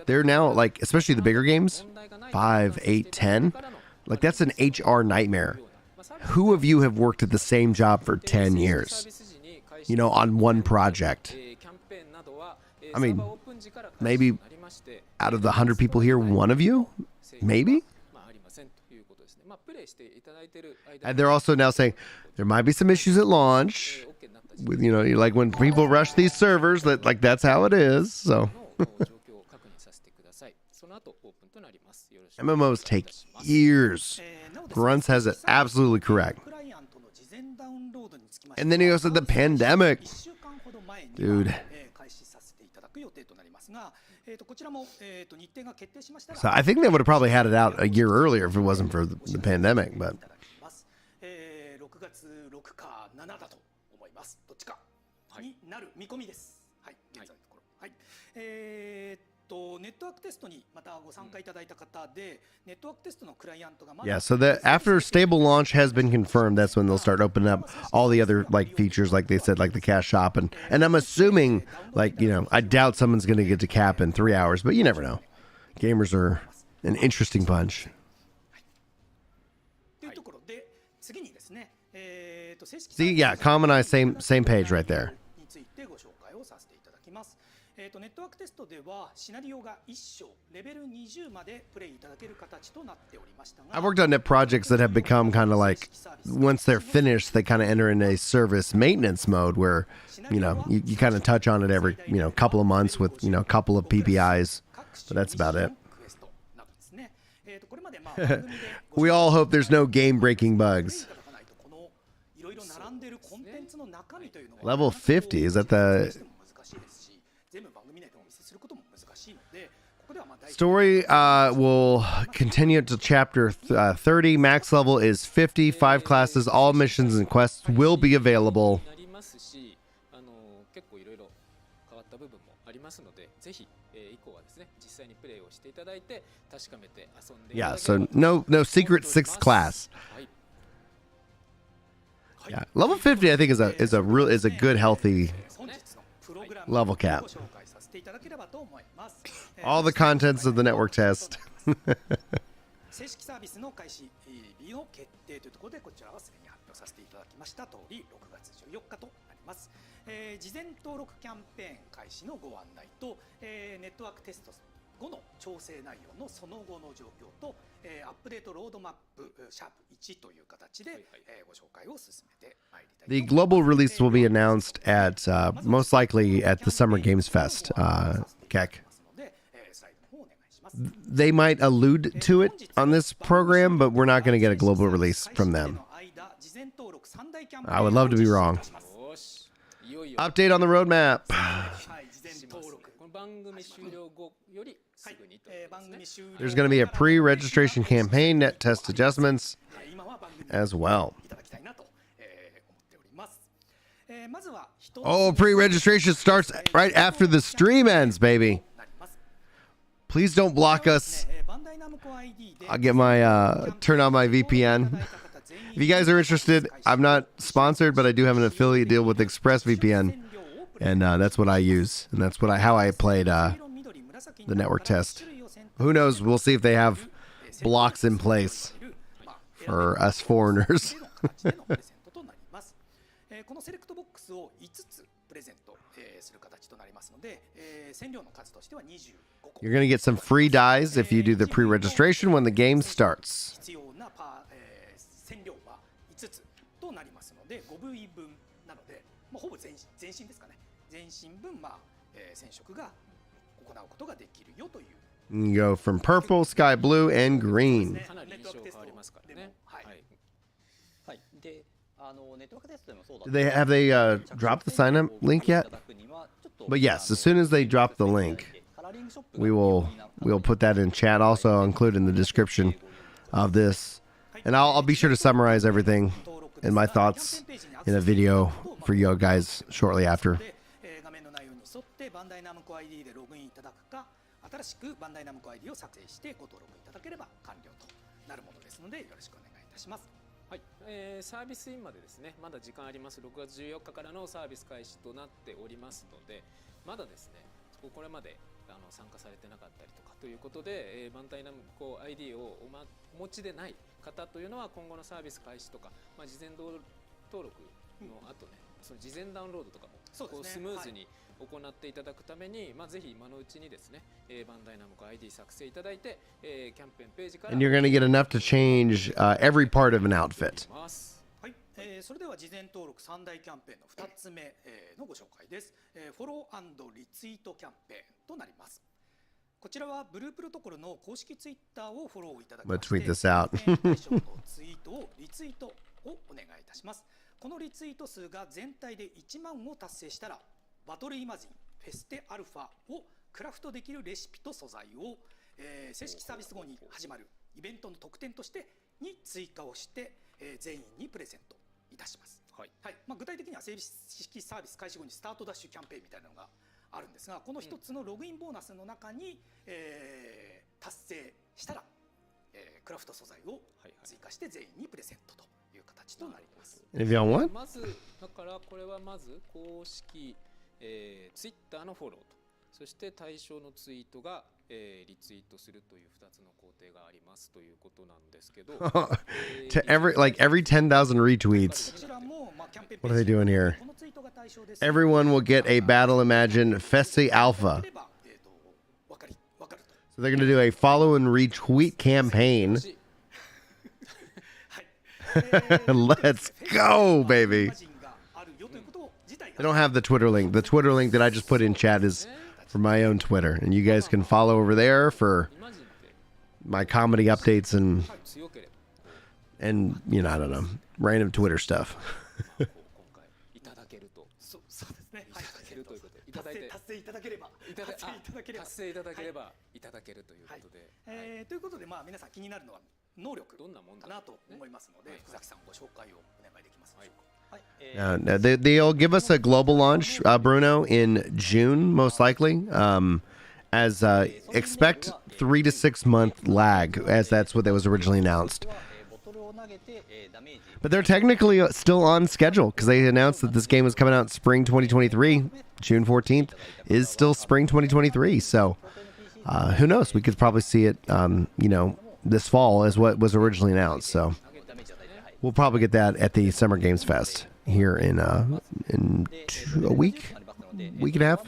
They're now like, especially the bigger games, 5, 8, 10. Like that's an HR nightmare. Who of you have worked at the same job for 10 years? You know, on one project. I mean, maybe out of the 100 people here, one of you, maybe. まあありませんということですね。まあプレイしていただいている間 And they're also now saying there might be some issues at launch. OK になった時 With, you know, like when people rush these servers, that like that's how it is. So の状況を確認させてください。その後オープンとなります。よろしくお願い MMOs い take たします。 years. なおですね Grunts has it absolutely correct. クライアントの事前ダウンロードにつきまして And then he goes to the pandemic. 1週間ほど前には Dude. 開始させていただく予定となりますが、こちらも、日程が決定しましたら So I think they would have probably had it out a year earlier if it wasn't for the pandemic. But いただきます。6月6か7だと思います。どっちかになる見込みです。はい、現在のところ。はい。ネットワークテストにまたご参加いただいた方で、ネットワークテストのクライアントがまだ yeah, so that after stable launch has been confirmed, that's when they'll start opening up all the other like features, like they said, like the cash shop, and I'm assuming, like, you know, I doubt someone's going to get to cap in 3 hours, but you never know. Gamers are an interesting bunch. というところで、次にですね、正式 See, yeah, Com and I same page right there. についてご紹介をさせていただきます。ネットワークテストではシナリオが1章レベル20までプレイいただける形となっておりましたが I've worked on net projects that have become kind of like, once they're finished, they kind of enter in a service maintenance mode where, you know, you kind of touch on it every, you know, couple of months with, you know, a couple of PPIs. But that's about it. クエストなどですね。これまでまあ番組で We all hope there's no game-breaking bugs. いただかないとこのいろいろ並んでいるコンテンツの中身というのが Level 50, is that the 難しいですし、全部番組内でお見せすることも難しいので、ここではまあ大体 story will continue to chapter 30. Max level is 50. 5 classes, all missions and quests will be available. なりますし、結構いろいろ変わった部分もありますので、ぜひ、以降はですね、実際にプレイをしていただいて確かめて遊んでいた Yeah, だけ so ればと no secret 6th class. はい。 Yeah, level 50 I think is a good healthy 本日のプログラム level cap. ご紹介させていただければと思います。 All the contents of the network test. 正式サービスの開始日の決定というところでこちらはすでに発表させていただきました通り6月14日となります。事前登録キャンペーン開始のご案内と、ネットワークテスト後の調整内容のその後の状況と、アップデートロードマップシャープ1という形で、ご紹介を進めてまいりたいと The 思います。 global release will be announced at most likely at the Summer Games Fest. Keck. ので、スライドの方お願いします。 They might allude to it on this program, but we're not going to get a global release from them. I would love to be wrong. よし、いよいよ Update on the roadmap. はい、事前します登録。この番組終了後よりすぐにということ番ですね。組終了 There's going to be a pre-registration campaign, net test adjustments 今は番組 as well. いただきたいなと、思っております。まずは一つ Oh, pre-registration starts right after the stream ends, baby. なります。 Please don't block us. バンダイナムコ ID で I'll get my turn on my VPN. If you guys are interested, I'm not sponsored, but I do have an affiliate deal with ExpressVPN, and that's what I use, and that's how I played the network test. Who knows? We'll see if they have blocks in place for us foreigners. このセレクトボックスを5つプレゼントする形となりますので、占領の数としては25個。 You're going to get some free dies if you do the pre-registration when the game starts. 必要な占領は5つとなりますので、5部位分なので、ほぼ全身ですかね。全身分染色が行うことができるよという。 You can go from purple, sky blue, and green. かなり印象変わりますからね。はい。はい、で Have they dropped the sign up link yet? But yes, as soon as they drop the link, we'll put that in chat. Also, I'll include in the description of this, and I'll be sure to summarize everything and my thoughts in a video for you guys shortly after. 画面の内容に沿ってバンダイナムコ ID でログインいただくか、新しくバンダイナムコ ID を作成してご登録いただければ完了となるものですので、よろしくお願いいたします。はい、サービスインまでですね、まだ時間あります。6月14日からのサービス開始となっておりますので、まだですね、これまで参加されてなかったりとかということで、バンダイナムコ ID をお持ちでない方というのは、今後のサービス開始とか、事前登録の後ね、その事前ダウンロードとかもこうスムーズに行っていただくために、ぜひ今のうちにですね、バンダイナムコ ID 作成いただいて、キャンペーンページから And you're going to get enough to change every part of an outfit. はい、それでは事前登録3大キャンペーンの2つ目のご紹介です。フォロー&リツイートキャンペーンとなります。こちらはブループロトコルの公式ツイッターをフォローいただきまして、Let's tweet this out. 対象のツイートをリツイートをお願いいたします。このリツイート数が全体で1万を達成したら、バトルイマジンフェステアルファをクラフトできるレシピと素材を、正式サービス後に始まるイベントの特典としてに追加をして、全員にプレゼントいたします。はい、具体的には正式サービス開始後にスタートダッシュキャンペーンみたいなのがあるんですが、この一つのログインボーナスの中に、達成したら、クラフト素材を追加して全員にプレゼントという形となります。If y'all want? まずだからこれはまず公式、ツイッターのフォローと、そして対象のツイートが、リツイートするという2つの工程がありますということなんですけど、To every 10,000 retweets. What are they doing here? Everyone will get a Battle Imagine Festi Alpha. So they're going to do a follow and retweet campaign. Let's go, baby. I don't have the Twitter link. The Twitter link that I just put in chat is for my own Twitter. And you guys can follow over there for my comedy updates and you know, I don't know, random Twitter stuff. 達成いただければいただけるということで、ということで皆さん気になるのは能力かなと思いますので、福崎さんご紹介をお願いできますでしょうか。They'll give us a global launch, Bruno, in June, most likely. Expect 3 to 6 month lag, as that's what was originally announced. But they're technically still on schedule because they announced that this game was coming out spring 2023. June 14th is still spring 2023. So who knows? We could probably see it, this fall as what was originally announced. So we'll probably get that at the Summer Games Fest here in a week and a half.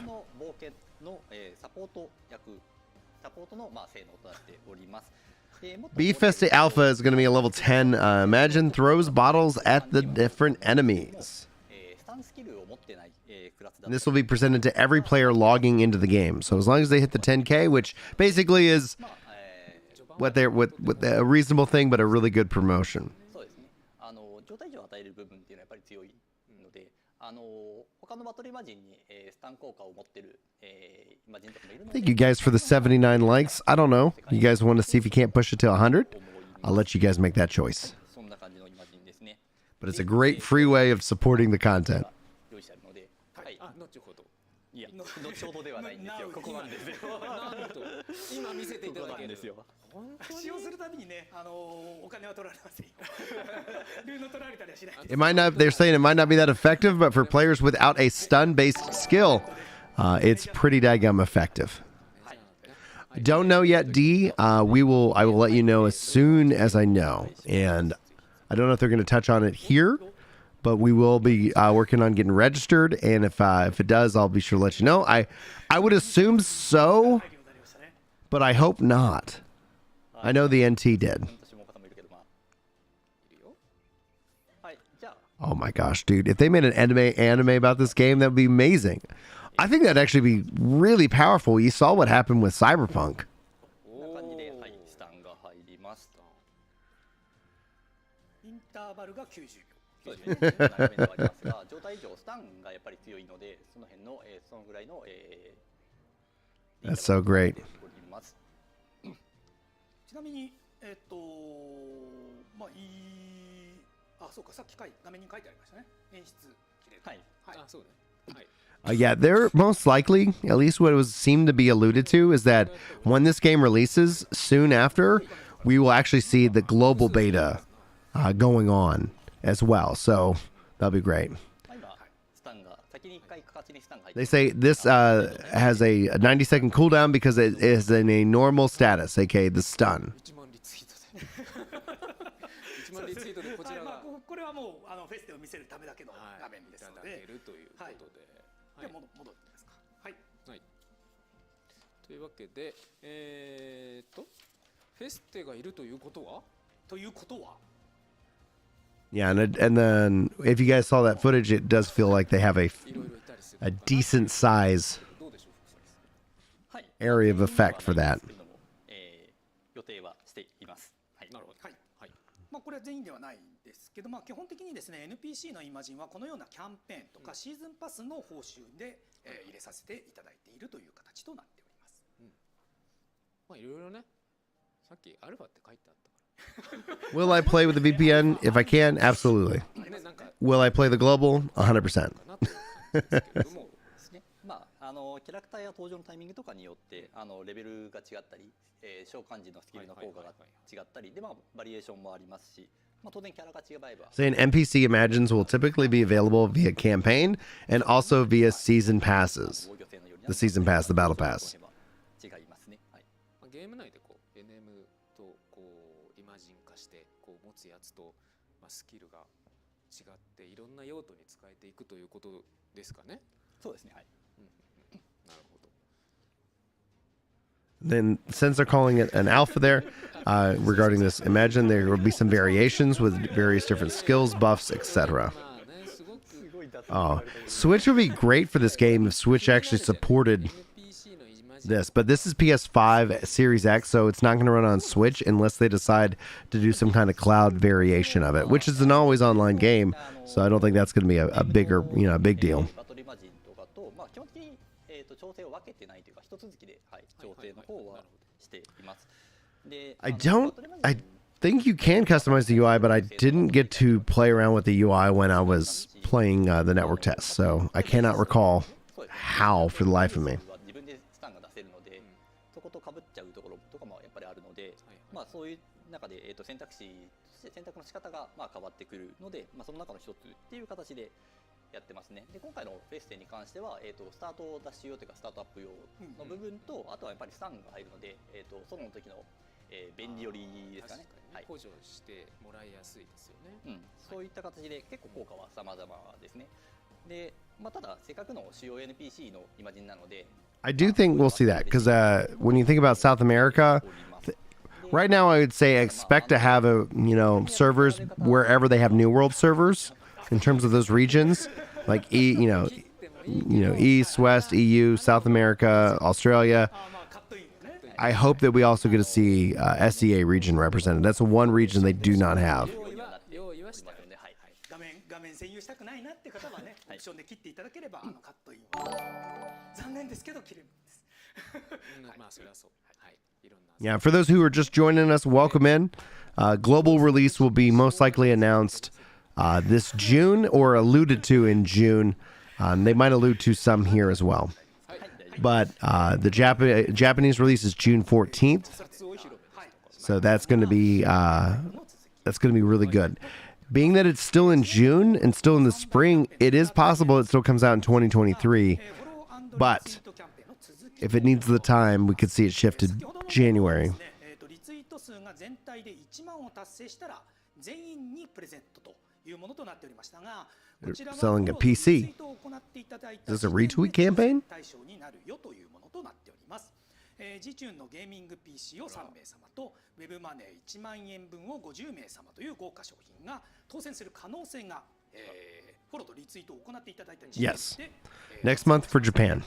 B-Festi Alpha is going to be a level 10. Imagine throws bottles at the different enemies. And this will be presented to every player logging into the game. So as long as they hit the 10K, which basically is what a reasonable thing, but a really good promotion. Thank you guys for the 79 likes. I don't know. You guys want to see if you can't push it to 100? I'll let you guys make that choice. But it's a great free way of supporting the content. 後ほどではないんですよ。ここなんですよ。なんと今見せていただけるんですよ。使用するたびにね、お金は取られませんよ。ルーの取られたりはしない。It might not. They're saying it might not be that effective, but for players without a stun-based skill, it's pretty daggum effective. Don't know yet, D. I will let you know as soon as I know, and I don't know if they're going to touch on it here. But we will be working on getting registered, and if it does, I'll be sure to let you know. I would assume so, but I hope not. I know the NT did. Oh my gosh, dude! If they made an anime about this game, that would be amazing. I think that'd actually be really powerful. You saw what happened with Cyberpunk. インターバルが90秒。そうですね。画面ではありますが、状態上スタンがやっぱり強いので、その辺の、そのぐらいの、That's so great. ちなみにまあそうか、さっき画面に書いてありましたね。演出切れる。はい。あ、そうね。はい。Yeah, they're most likely, at least what was seemed to be alluded to, is that when this game releases soon after, we will actually see the global beta going on as well. So that'll be great. They say this has a 90-second cooldown because it is in a normal status, aka the stun. これはもうフェスでを見せるためだけの画面ですので、はい。じゃあ戻ってみますか。はい。はい。というわけで、フェステがいるということは？ Yeah, and then if you guys saw that footage, it does feel like they have a decent size area of effect for that. 予定はしています。はい。なるほど。はい。はい。まあこれは全員ではないんですけど、まあ基本的にですね、NPC のイマジンはこのようなキャンペーンとかシーズンパスの報酬で入れさせていただいているという形となっております。まあいろいろね、さっきアルファって書いてあった。Will I play with the VPN? If I can, absolutely. Will I play the global? 100%. まあキャラクターや登場のタイミングとかによってレベルが違ったり、召喚時のスキルの効果が違ったりで、まあバリエーションもありますし、まあ当然キャラが違えば。Saying NPC imagines will typically be available via campaign and also via season passes. The season pass, the battle pass. 違いますね。はい。ゲーム内でこう NM とこうイマジン化してこう持つやつと、まあ、スキルが違っていろんな用途に使えていくということですかね。そうですね。はい。なるほど。Then, since they're calling it an alpha there, regarding this, imagine there will be some variations with various different skills, buffs, etc. Oh, Switch would be great for this game if Switch actually supported this, but this is PS5 Series X, so it's not going to run on Switch unless they decide to do some kind of cloud variation of it, which is an always online game, so I don't think that's going to be a bigger, a big deal. I think you can customize the UI, but I didn't get to play around with the UI when I was playing the network test, so I cannot recall how for the life of me. まあそういう中で選択の仕方がまあ変わってくるので、まあその中の一つっていう形でやってますね。で今回のフェステに関してはスタートダッシュ用というかスタートアップ用の部分と、あとはやっぱりスタンが入るので、その時の便利よりですかね。はい。補助してもらいやすいですよね。そういった形で結構効果は様々ですね。で、まあただせっかくの主要 NPC のイマジンなので。I do think we'll see that because when you think about South America, right now I would say expect to have servers wherever they have New World servers in terms of those regions, like East, West, EU, South America, Australia. I hope that we also get to see SEA region represented. That's one region they do not have. 画面占有したくないなって方はね、オプションで切っていただければカットインは残念ですけど切れるんです。まあそれはそう。はい。 Yeah, for those who are just joining us, welcome in. Global release will be most likely announced this June or alluded to in June. They might allude to some here as well. But the Japanese release is June 14th. So that's going to be really good. Being that it's still in June and still in the spring, it is possible it still comes out in 2023. But if it needs the time, we could see it shift to January. They're selling a PC. Is this a retweet campaign? G-Tune のゲーミング PC を3名様とウェブマネー1万円分を50名様という豪華商品が当選する可能性がフォローとリツイートを行っていただいた時点で Yes. Next month for Japan.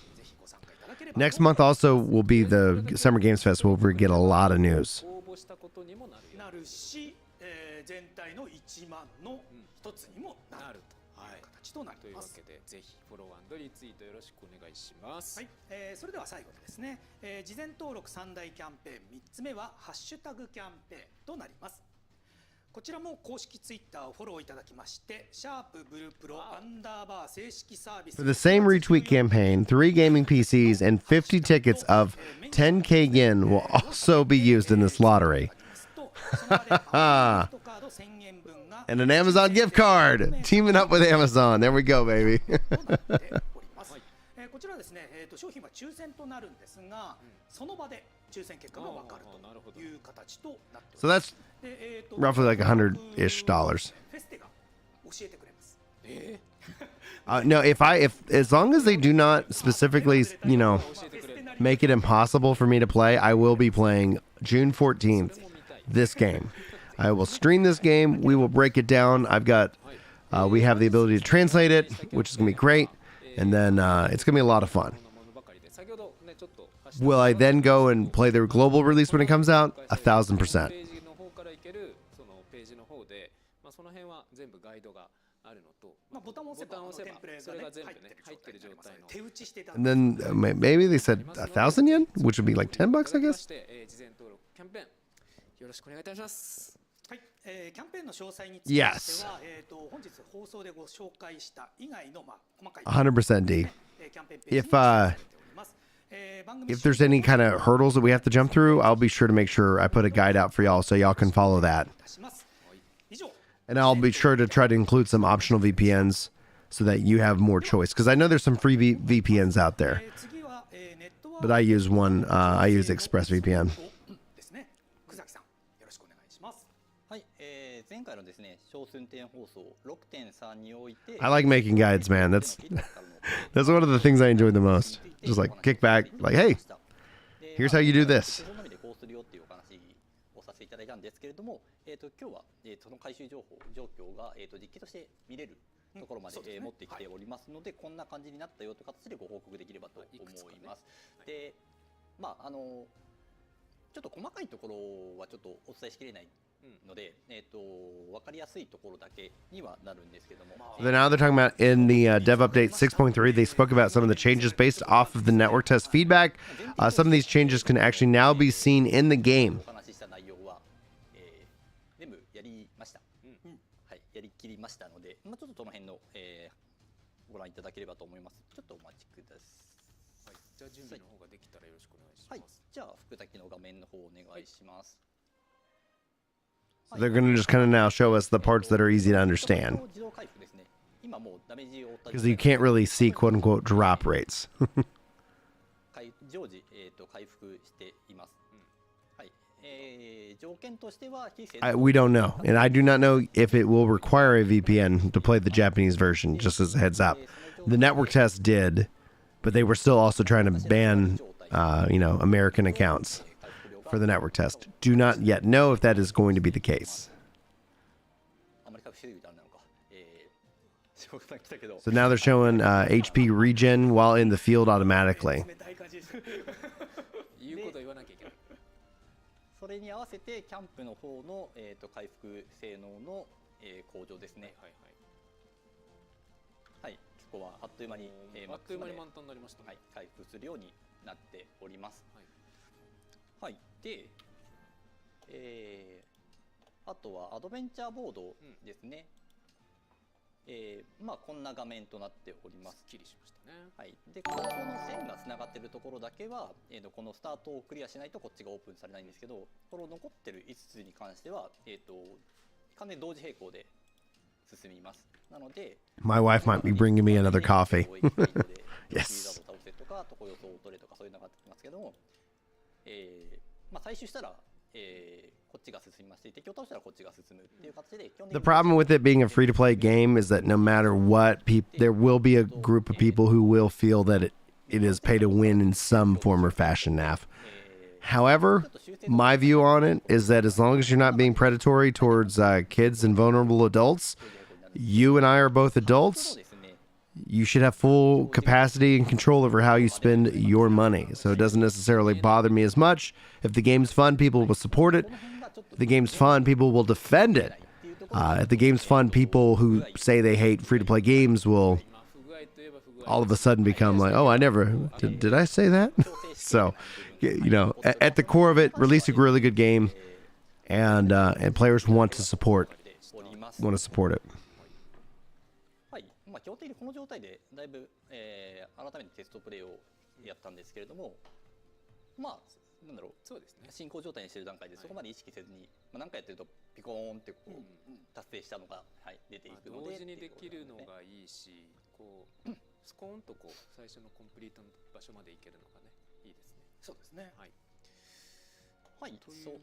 Next month also will be the Summer Games Fest. We'll get a lot of news. 全体の1万の一つにもなるという形となります。というわけでぜひフォロー&リツイートよろしくお願いします。はい、それでは最後にですね、事前登録3大キャンペーン、3つ目はハッシュタグキャンペーンとなります。こちらも公式ツイッターをフォローいただきまして、シャープブルプロ_正式サービス For the same retweet campaign, 3 gaming PCs and 50 tickets of 10k yen will also be used in this lottery. And an Amazon gift card! Teaming up with Amazon. There we go, baby. こちらはですね、商品は抽選となるんですが、その場で抽選結果が分かるという形となっております。 So that's roughly like $100-ish. No, if as long as they do not specifically, make it impossible for me to play, I will be playing June 14th this game. I will stream this game. We will break it down. We have the ability to translate it, which is gonna be great, and then it's gonna be a lot of fun. Will I then go and play their global release when it comes out? 1,000%. ボタンを押せばそれが全部ね入ってる状態の手打ちしてた。 And then maybe they said 1,000 yen, which would be like $10, I guess. 事前登録キャンペーンよろしくお願いいたします。はい、キャンペーンの詳細については、本日放送でご紹介した以外の細かい 100% D. If there's any kind of hurdles that we have to jump through, I'll be sure to make sure I put a guide out for y'all so y'all can follow that. And I'll be sure to try to include some optional VPNs so that you have more choice. Because I know there's some free VPNs out there. But I use one, I use ExpressVPN. I like making guides, man. That's one of the things I enjoy the most. Just like kick back, like, hey, here's how you do this. 今日はその回収状況が実機として見れるところまで持ってきておりますので、こんな感じになったよという形でご報告できればと思います。で、ちょっと細かいところはちょっとお伝えしきれないので、分かりやすいところだけにはなるんですけども。Now they're talking about in the dev update 6.3, they spoke about some of the changes based off of the network test feedback. Some of these changes can actually now be seen in the game. やりきりましたので、ちょっとその辺の、ご覧いただければと思います。ちょっとお待ちください。じゃあ準備の方ができたらよろしくお願いします。はい、じゃあ福滝の画面の方お願いします。So they're going to just kind of now show us the parts that are easy to understand. Because you can't really see quote unquote drop rates. 常時回復しています。We don't know, and I do not know if it will require a VPN to play the Japanese version, just as a heads up. The network test did, but they were still also trying to ban, American accounts for the network test. Do not yet know if that is going to be the case. So now they're showing HP regen while in the field automatically. それに合わせてキャンプの方の、回復性能の、向上ですね。はい、結構はあっという間に、あっという間に満タンになりました。はい、回復するようになっております。はい、で、あとはアドベンチャーボードですね。こんな画面となっております。すっきりしましたね。はい。で、ここの線がつながっているところだけは、このスタートをクリアしないとこっちがオープンされないんですけど、この残ってる5つに関しては、完全に同時並行で進みます。なので、My wife might be bringing me another coffee. Yes. 倒せとか、とこ予想を取れとかそういうのがあってますけども、採取したら、こっちが進みまして、敵を倒したらこっちが進むっていう形で。The problem with it being a free-to-play game is that no matter what, there will be a group of people who will feel that it is pay to win in some form or fashion, Naf. However, my view on it is that as long as you're not being predatory towards kids and vulnerable adults, you and I are both adults, you should have full capacity and control over how you spend your money. So it doesn't necessarily bother me as much. If the game's fun, people will support it. If the game's fun, people will defend it. At the Games Fund, people who say they hate free-to-play games will all of a sudden become like, oh, I never did I say that? So, you know, at the core of it, release a really good game, and players want to support it. はい、まあ、基本的にこの状態でだいぶ、改めてテストプレイをやったんですけれども、まあなんだろう、そうですね、進行状態にしている段階でそこまで意識せずに、まあ、何回やってるとピコーンってこう、達成したのが、はい、出ていくので、同時にできるのがいいし、こうスコーンとこう最初のコンプリートの場所まで行けるのがね、いいですね。そうですね。はい。はい、そん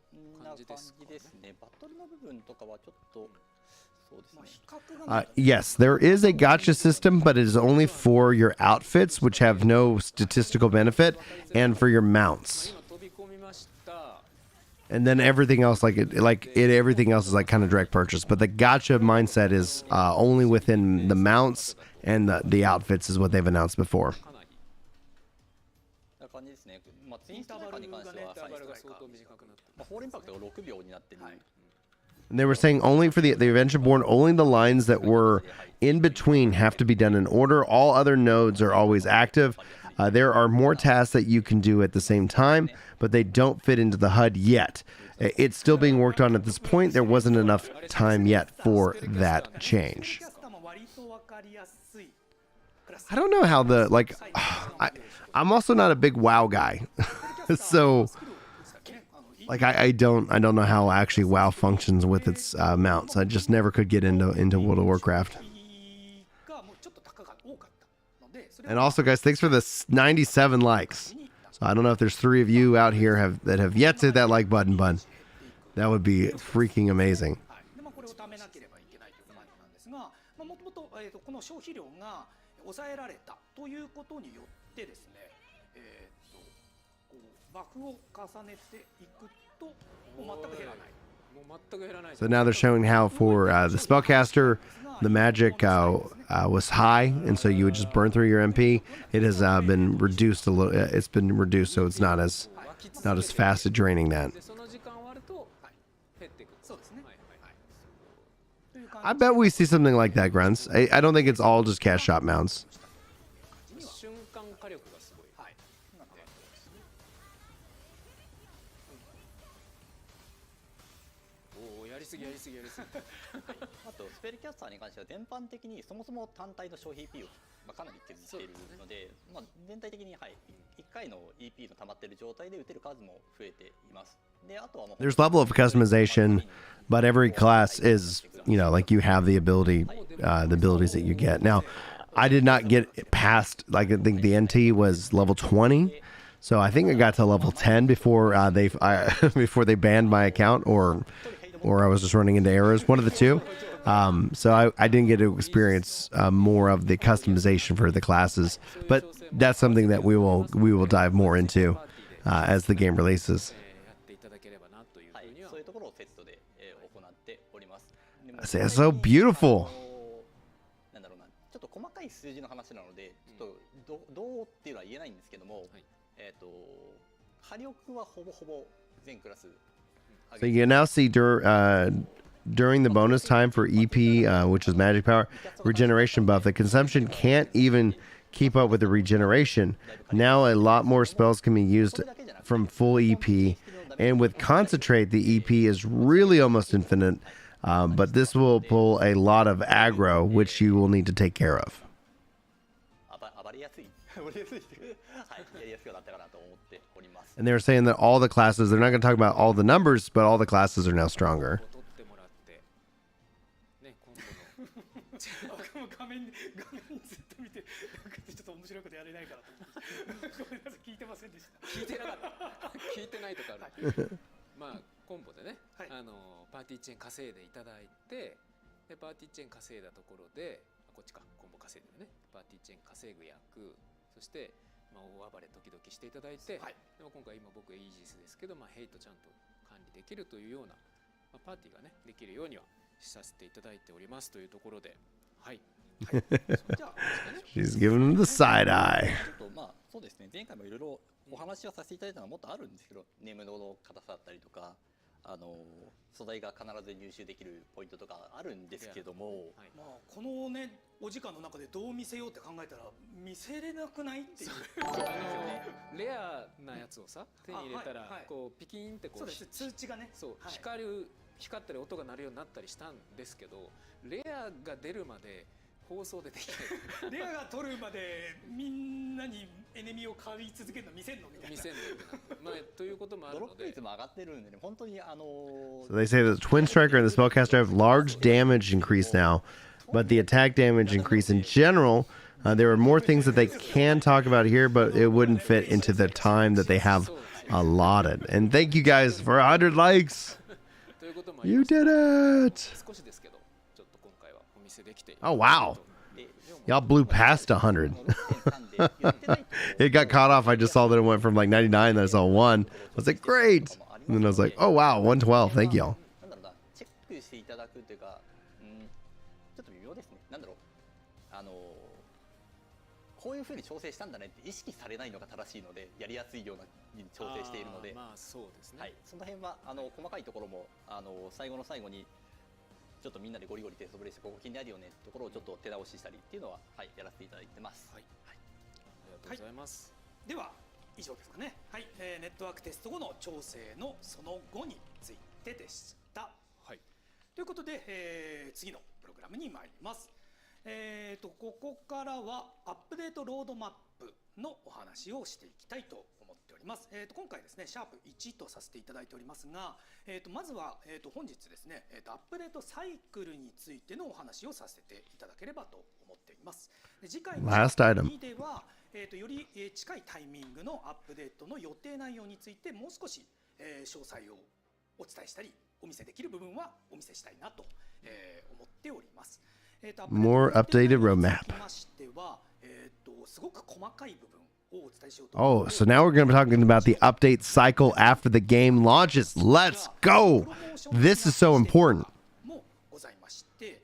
な感じですね。バトルの部分とかはちょっと。Yes, there is a gacha system, but it is only for your outfits, which have no statistical benefit, and for your mounts. And then everything else, everything else is like kind of direct purchase. But the gacha mindset is only within the mounts and the outfits is what they've announced before. And they were saying only for the Adventure Born, only the lines that were in between have to be done in order. All other nodes are always active. There are more tasks that you can do at the same time, but they don't fit into the HUD yet. It's still being worked on at this point. There wasn't enough time yet for that change. I don't know how I'm also not a big WoW guy. So I don't know how actually WoW functions with its mounts. I just never could get into World of Warcraft. And also, guys, thanks for the 97 likes. So I don't know if there's 3 of you out here that have yet to hit that like button. That would be freaking amazing. バフを重ねていくともう全く減らない。So now they're showing how for the spellcaster, the magic was high, and so you would just burn through your MP. It has been reduced a little. It's been reduced, so it's not as fast at draining that. I bet we see something like that, Grunts. I don't think it's all just cash shop mounts. There's level of customization, but every class is, like you have the abilities that you get. Now, I did not get past, I think the NT was level 20. So I think I got to level 10 before before they banned my account, or I was just running into errors, one of the two. So I didn't get to experience more of the customization for the classes, but that's something that we will dive more into as the game releases. I say it's so beautiful. So you now see during the bonus time for EP, which is magic power, regeneration buff, the consumption can't even keep up with the regeneration. Now a lot more spells can be used from full EP, and with concentrate, the EP is really almost infinite, but this will pull a lot of aggro, which you will need to take care of. And they're saying that all the classes, they're not going to talk about all the numbers, but all the classes are now stronger. She's giving him the side eye. そうですね。前回もいろいろお話はさせていただいたのはもっとあるんですけど、ネームの硬さだったりとか、素材が必ず入手できるポイントとかあるんですけども、まあ、このねお時間の中でどう見せようって考えたら見せれなくないっていうレアなやつをさ手に入れたらこうピキンってこう、そうです通知がね、そう光ったり音が鳴るようになったりしたんですけど、レアが出るまで放送でできないレアが取るまでみんなにエネミーを買い続けるの見せんのみたいな。見せんのまあということもあるドロップので、率も上がってるんでね、本当にSo they say that the Twin Striker and the Spellcaster have large damage increase now, but the attack damage increase in general, there are more things that they can talk about here, but it wouldn't fit into the time that they have allotted. And thank you guys for 100 likes. ということもあり You まして did it. 少しですけどちょっと今回はお見せできて Oh, wow. Y'all blew past 100. 6.3 で言ってないと It got caught off. I just saw that it went from like 99, then I saw 1. I was like, great. And then I was like, oh, wow, 112. Thank y'all. なんだろうな、チェックしていただくというか、ちょっと微妙ですね。なんだろう、こういう風に調整したんだねって意識されないのが正しいので、やりやすいようなに調整しているので、まあそうですね、はい、その辺は細かいところも最後の最後にちょっとみんなでゴリゴリテストプレイしてここ気になるよねってところをちょっと手直ししたりっていうのは、はい、やらせていただいてます。はい、ありがとうございます、では以上ですかね。はい、ネットワークテスト後の調整のその後についてでした。はい、ということで、次のプログラムに参ります。ここからはアップデートロードマップのお話をしていきたいと思っております。今回ですね、シャープ1とさせていただいておりますが、まずは、本日ですね、アップデートサイクルについてのお話をさせていただければと思っています。で次回の Last item 2では、より近いタイミングのアップデートの予定内容についてもう少し、詳細をお伝えしたりお見せできる部分はお見せしたいなと、思っております。More updated roadmap. すごく細かい部分をお伝えしようと。 Oh, so now we're going to be talking about the update cycle after the game launches. Let's go. This is so important. もございまして、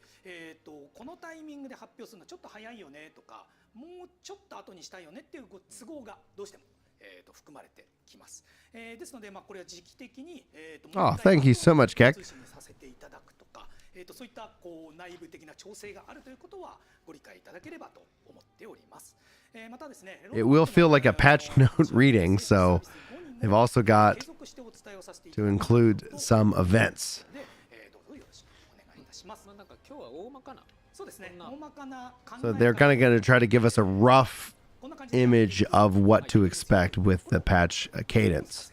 このタイミングで発表するのはちょっと早いよねとか、もうちょっと後にしたいよねっていう都合がどうしても、含まれてきます。ですので、これは時期的に、Oh, thank you so much, Keck. 通信にさせていただくとか、そういったこう内部的な調整があるということはご理解いただければと思っております。またですね、 It will feel like a patch note reading, so they've also got to include some events. どうぞよろしくお願いいたします。まあなんか今日は大まかな、そうですね、大まかな考え So they're kind of going to try to give us a rough image of what to expect with the patch cadence,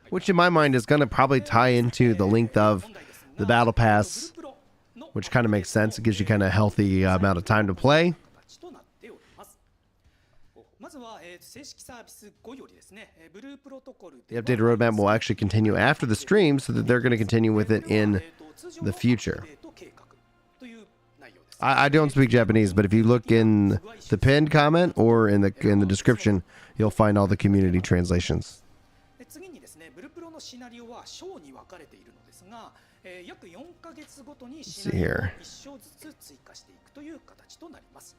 which in my mind is going to probably tie into the length of the battle pass, which kind of makes sense. It gives you kind of a healthy amount of time to play. まずは正式サービス後よりですね、ブループロトコル The updated roadmap will actually continue after the stream, so that they're going to continue with it in the future. I don't speak Japanese, but if you look in the pinned comment or in the description, you'll find all the community translations. 次にですね、ブルプロのシナリオは章に分かれているのですが、約4ヶ月ごとにシナリオを1章ずつ追加していくという形となります。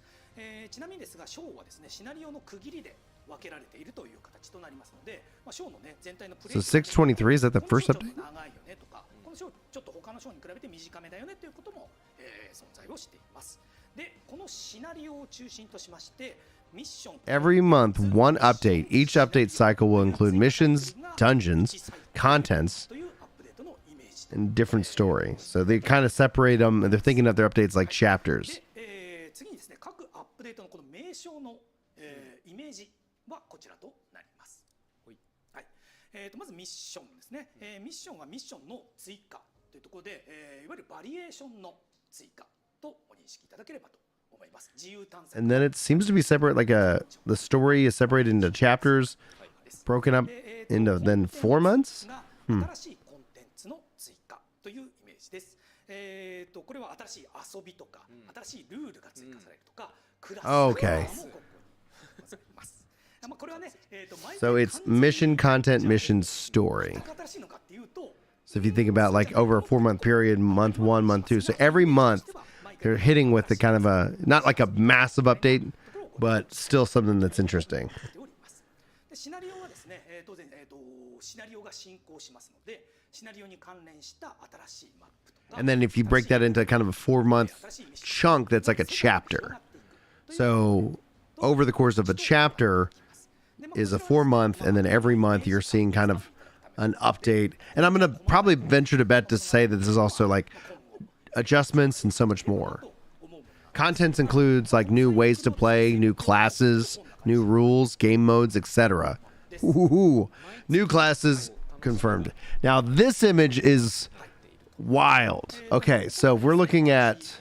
ちなみにですが、章はですね、シナリオの区切りで分けられているという形となりますので、章のね、全体のプレイ So 623, is that the first update? 長いよねとか、この章ちょっと他の章に比べて短めだよねということも、存在をしています。で、このシナリオを中心としまして、ミッション Every month, one update. Each update cycle will include missions, dungeons, contents, というアップデートのイメージ and different story. So they kind of separate them, and they're thinking of their updates like chapters. で、次にですね、各アップデートのこの名称の、イメージはこちらとなります。はい。まずミッションですね。ミッションはミッションの追加というところで、いわゆるバリエーションの追加とお認識いただければと思います。自由探索。 And then it seems to be separate, like the story is separated into chapters, broken up into then 4 months? 新しいコンテンツの追加というイメージです。これは新しい遊びとか、新しいルールが追加されるとか、クラス Okay. もございます。これはね、So it's mission, content, mission, story. 新しいのかっていうと、 So if you think about like over a 4-month period, month 1, month 2. So every month they're hitting with the kind of a, not like a massive update, but still something that's interesting. シナリオはですね、ね、当然、シナリオが進行しますので、シナリオに関連した新しいマップとか。 And then if you break that into kind of a 4-month chunk, that's like a chapter. So over the course of a chapter is a 4-month, and then every month you're seeing kind of an update. And I'm going to probably venture to bet to say that this is also like adjustments and so much more. Contents includes like new ways to play, new classes, new rules, game modes, etc. Ooh, new classes confirmed. Now this image is wild. Okay, so if we're looking at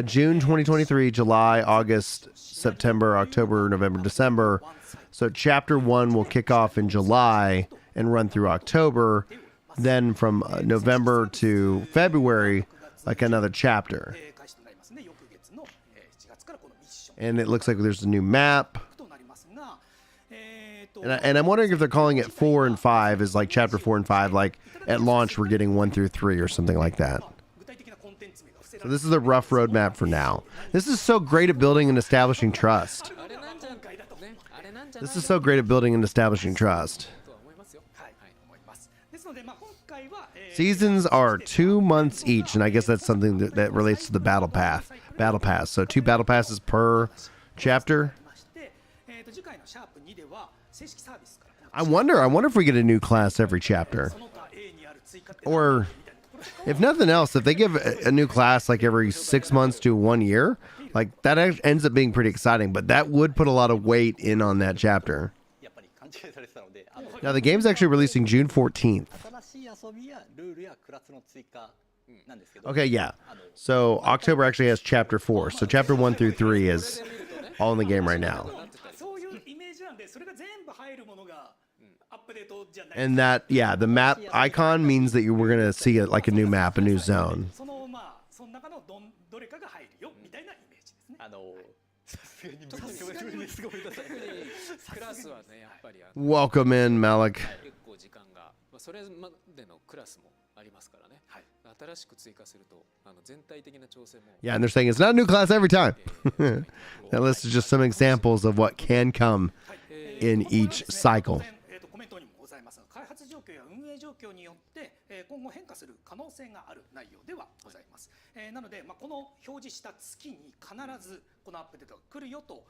June 2023, July, August, September, October, November, December. So chapter 1 will kick off in July and run through October. Then from November to February, like another chapter. And it looks like there's a new map. And I'm wondering if they're calling it 4 and 5 is like chapter 4 and 5, like at launch we're getting 1 through 3 or something like that. So this is a rough roadmap for now. This is so great at building and establishing trust. This is so great at building and establishing trust. Seasons are 2 months each, and I guess that's something that relates to the battle pass. So 2 battle passes per chapter. I wonder if we get a new class every chapter. Or if nothing else, if they give a new class like every 6 months to 1 year, like that ends up being pretty exciting, but that would put a lot of weight in on that chapter. Now the game's actually releasing June 14th. Okay, yeah. So October actually has chapter 4. So chapter 1 through 3 is all in the game right now. And that, yeah, the map icon means that we're going to see like a new map, a new zone. Welcome in, Malik. Yeah, and they're saying it's not a new class every time. Now, this is just some examples of what can come in each cycle. なので、この表示した月に必ずこのアップデートが来るよと、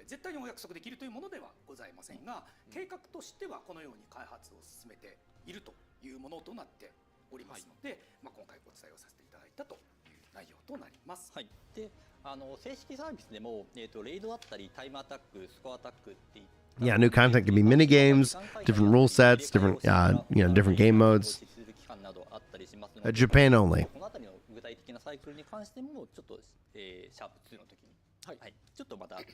絶対にお約束できるというものではございませんが、計画としてはこのように開発を進めているというものとなっておりますので、今回お伝えをさせていただいたという内容となります。はい。で、正式サービスでもレイドだったりタイムアタック、スコアアタックっていった Yeah, new content can be mini games, different rule sets, different different game modes. Japan only. このあたりの具体的なサイクルに関してもちょっとシャープ2の時に、はい、ちょっとまた、はい、ちょ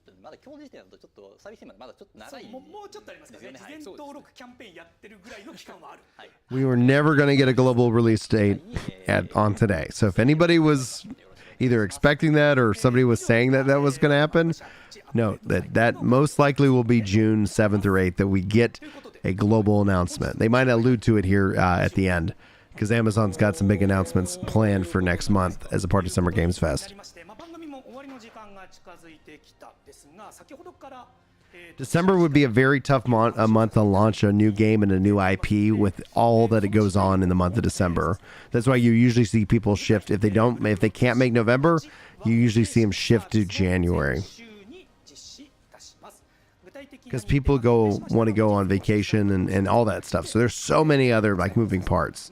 っとまだ今日時点だとちょっとサービスまでまだちょっと長い、もうちょっとありますからね。事前登録キャンペーンやってるぐらいの期間はある。We were never going to get a global release date on today. So if anybody was either expecting that or somebody was saying that was going to happen, no, that most likely will be June 7th or 8th that we get a global announcement. They might allude to it here at the end because Amazon's got some big announcements planned for next month as a part of Summer Games Fest. December would be a very tough month to launch a new game and a new IP with all that it goes on in the month of December. That's why you usually see people shift. If they can't make November, you usually see them shift to January. Because people want to go on vacation and all that stuff. So there's so many other like moving parts.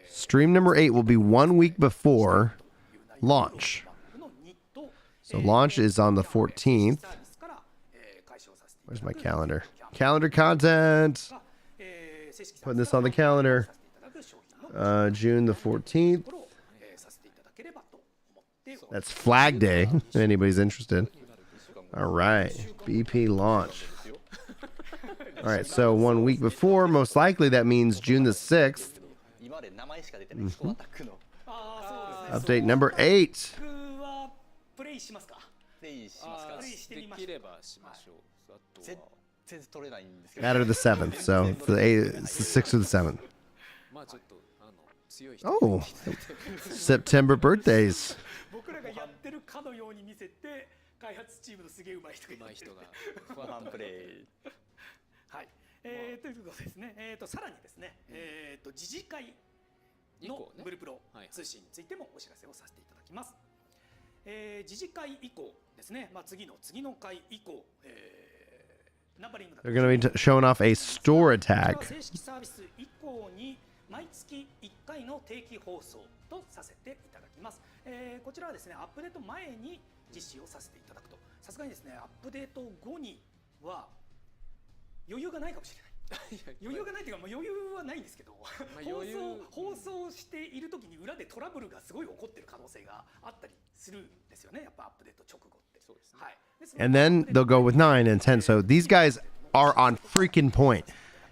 Stream number 8 will be 1 week before launch. So launch is on the 14th. Where's my calendar? Calendar content. Putting this on the calendar. June the 14th. That's Flag Day, if anybody's interested. All right. BP launch. All right, so 1 week before, most likely that means June the 6th. Update number 8. 全然取れないんですけど。 That or the 7th. So it's the 6th or the 7th. まあちょっと強い人 Oh, September birthdays. 僕らがやってるかのように見せて開発チームのすげえ上手い人がいる上手い人がファンプレイ。はい、ということですね、さらにですね、次次回の以降ねブルプロはい通信についてもお知らせをさせていただきます。次次回以降ですね、まあ、次の回以降、ナンバリングだと They're going to be showing off a store attack. 正式サービス以降に毎月1回の定期放送とさせていただきます。こちらはですね、アップデート前に実施をさせていただくと、さすがにですね、アップデート後には余裕がないかもしれない。余裕がないというか、まあ、余裕はないんですけど、放送している時に裏でトラブルがすごい起こってる可能性があったりするんですよね、やっぱアップデート直後って。そうですね。はい。 And then they'll go with 9 and 10. So these guys are on freaking point.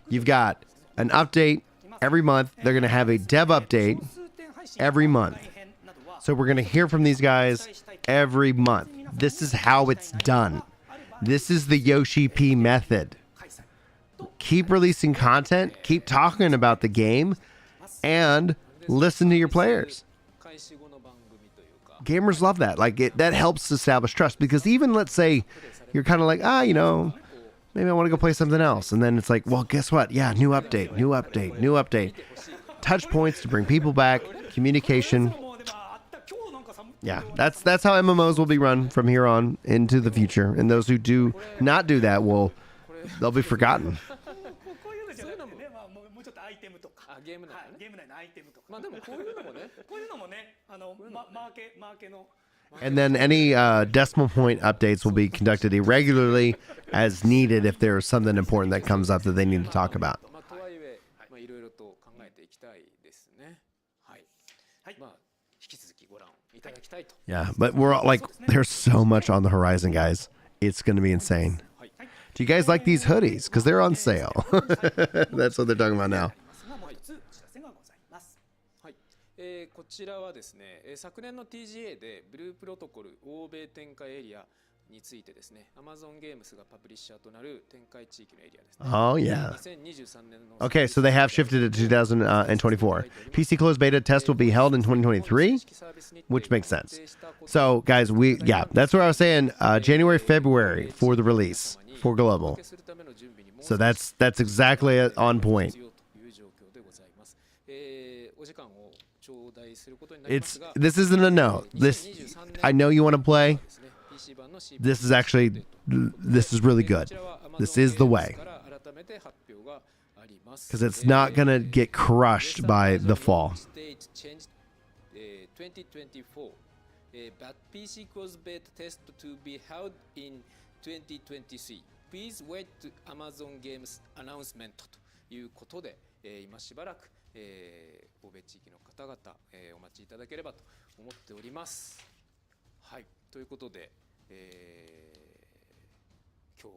You've got an update every month. They're going to have a dev update every month. So we're going to hear from these guys every month. This is how it's done. This is the Yoshi P method. Keep releasing content, keep talking about the game, and listen to your players. 開始後の番組というか Gamers love that. Like that helps establish trust, because even let's say you're kind of like, maybe I want to go play something else. And then it's like, well, guess what? Yeah, new update. Touch points to bring people back, communication. Yeah, that's how MMOs will be run from here on into the future. And those who do not do that they'll be forgotten. こういうのじゃなくてね、まあ、もうちょっとアイテムとか、あゲーム内のね、はい、ゲーム内のアイテムとか、まあでもこういうのもねこういうのもね、マーケの And then any decimal point updates will be conducted irregularly as needed if there's something important that comes up that they need to talk about. まあとはいえ、まあいろいろと考えていきたいですね。はい。はい。まあ引き続きご覧いただきたいと。 Yeah, but we're all, like, there's so much on the horizon, guys. It's going to be insane. Do you guys like these hoodies? Because they're on sale. That's what they're talking about now. もう一つお知らせがございます。はい。こちらはですね、昨年の TGA でブループロトコル欧米展開エリアについてですね、Amazon ゲームスがパブリッシャーとなる展開地域のエリアですね。Oh, yeah. 2023年の Okay, so they have shifted to 2024. PC closed beta test will be held in 2023, which makes sense. So, guys, that's what I was saying. January, February for the release for global. So that's exactly on point. This isn't a no. I know you want to play. This is really good. This is the way. Because it's not going to get crushed by the fall. 2024, but PC closed beta test to be held in 2023. Please wait to Amazon Games announcement ということで、今しばらく、欧米地域の方々、お待ちいただければと思っております。はい、ということで、今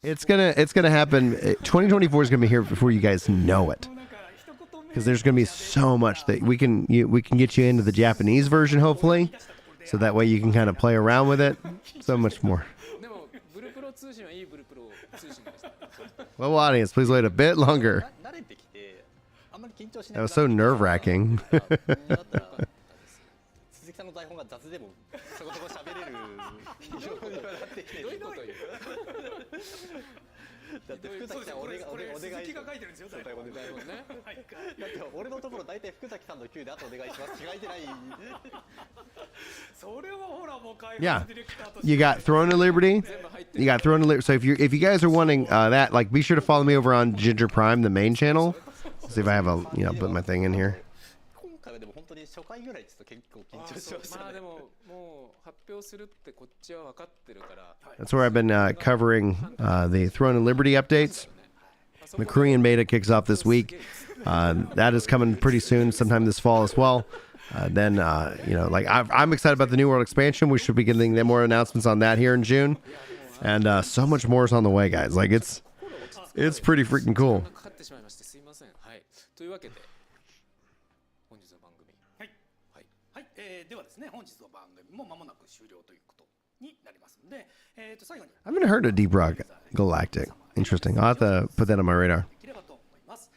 日 It's gonna happen. 2024 is gonna be here before you guys know it. Because there's gonna be so much that we can get you into the Japanese version, hopefully, so that way you can kind of play around with it. So much more. でもブルプロ通信はいいブルプロ通信でした。 Global audience, please wait a bit longer. 慣れてきてあんまり緊張し That ない。 was so nerve-wracking. 鈴木さんの台本が雑でもそこそこ喋れるようにはなってきて。どういうこと言う？だって福崎さんお願い鈴木が書いてるんですよ、台本台本ね。はい。だって俺のところ大体福崎さんの Q であとお願いします。違いてない。それはほらもう開 Yeah. 発ディレクターとして You got Throne of Liberty. You got Throne of Liberty. So if you guys are wanting that, like, be sure to follow me over on Ginger Prime, the main channel. See if I have put my thing in here. 今回はでも本当に初回ぐらいちょっと結構緊張しましたね。まあでももう発表するってこっちは分かってるから。 That's where I've been covering the Throne of Liberty updates. The Korean beta kicks off this week. That is coming pretty soon, sometime this fall as well. Then, I'm excited about the New World expansion. We should be getting more announcements on that here in June. And so much more is on the way, guys. Like, it's pretty freaking cool. かかってしまいましてすいません。はい。というわけで本日の番組。はい。はい。ではですね、本日の番組も間もなく終了ということになりますので、最後に I haven't heard of Deep Rock Galactic. Interesting. I'll have to put that on my radar. できればと思います。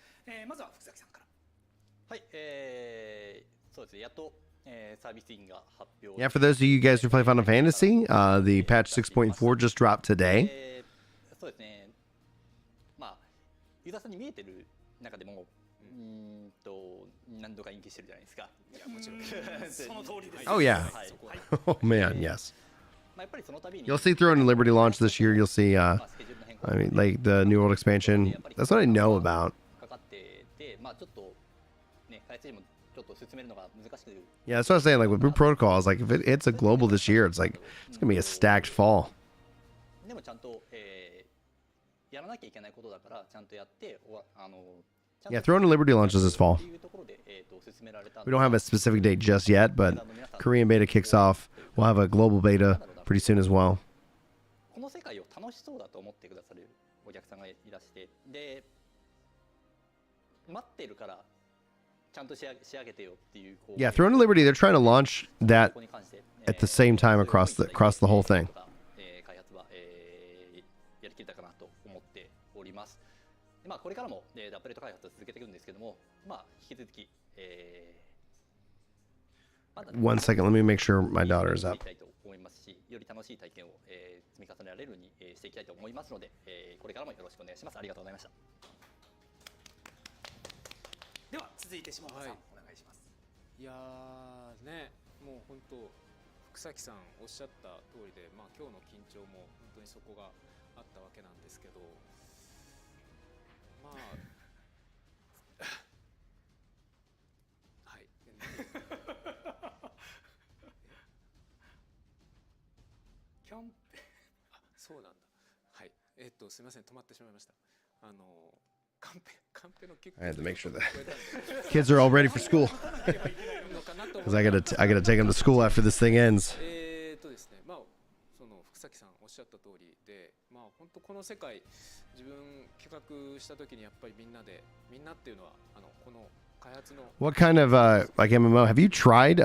まずは福崎さんから。はい、そうですね、やっと、サービスインが発表。 Yeah, for those of you guys who play Final Fantasy, the patch 6.4 just dropped today. そうですね、まあ、ユーザーさんに見えてる中でも、何度か延期してるじゃないですか。いや、もちろん。その通りです。 Oh, yeah. はい。Oh, man, yes. まあ、やっぱりその度に You'll see Throne and Liberty launch this year. You'll see, I mean, like the New World expansion. That's what I know about. かかってて、まあ、ちょっと、ね、開発にもちょっと進めるのが難しく Yeah, that's what I was saying. Like with Blue Protocol, I was like, if it's a global this year, it's like, it's going to be a stacked fall. でもちゃんと、やらなきゃいけないことだからちゃんとやってYeah, Throne and Liberty launches this fall. っていうところで、進められた We don't have a specific date just yet, but Korean beta kicks off. We'll have a global beta pretty soon as well. この世界を楽しそうだと思ってくださるお客さんがいらして、で待ってるからちゃんと仕上げてよっていう、こう Yeah, Throne and Liberty, they're trying to launch that ここに関して、at the same time across the whole thing. 開発は、やりきれたかなと思っております。でまあ、これからも、アップデート開発を続けていくんですけども、まあ、引き続き、One second, let me make sure my daughter is up. していきたいと思いますし、より楽しい体験を、積み重ねられるように、していきたいと思いますので、これからもよろしくお願いします。ありがとうございました。では続いて島田さん、はいお願いします。いやーね、もう本当福崎さんおっしゃった通りで、まあ今日の緊張も本当にそこがあったわけなんですけど、まあはい。キャンペあ、そうなんだ。はい。すみません、止まってしまいました。カンペのキュッ I had to make sure that 聞こえたんで kids are all ready for school のかなと思 because I gotta take them to school after this thing ends. ですね、まあその福崎さんおっしゃった通りで、まあ本当この世界自分企画した時にやっぱりみんなっていうのはこの開発の What kind of like MMO have you tried?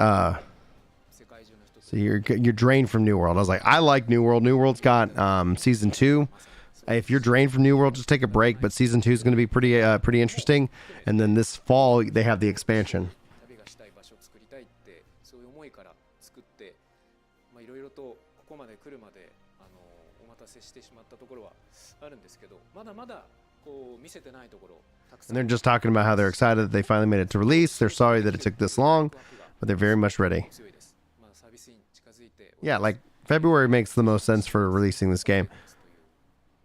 世界中の人 So you're drained from New World. I was like, I like New World. New World's got season 2. If you're drained from New World, just take a break. But season 2 is going to be pretty interesting. And then this fall they have the expansion. 旅がしたい場所を作りたいってそういう思いから作って、まあいろいろとここまで来るまでお待たせしてしまったところはあるんですけど、まだまだこう見せてないところたくさん And they're just talking about how they're excited that they finally made it to release. They're sorry that it took this long, but they're very much ready. 強いです。まあサービスイン近づいて Yeah, like February makes the most sense for releasing this game.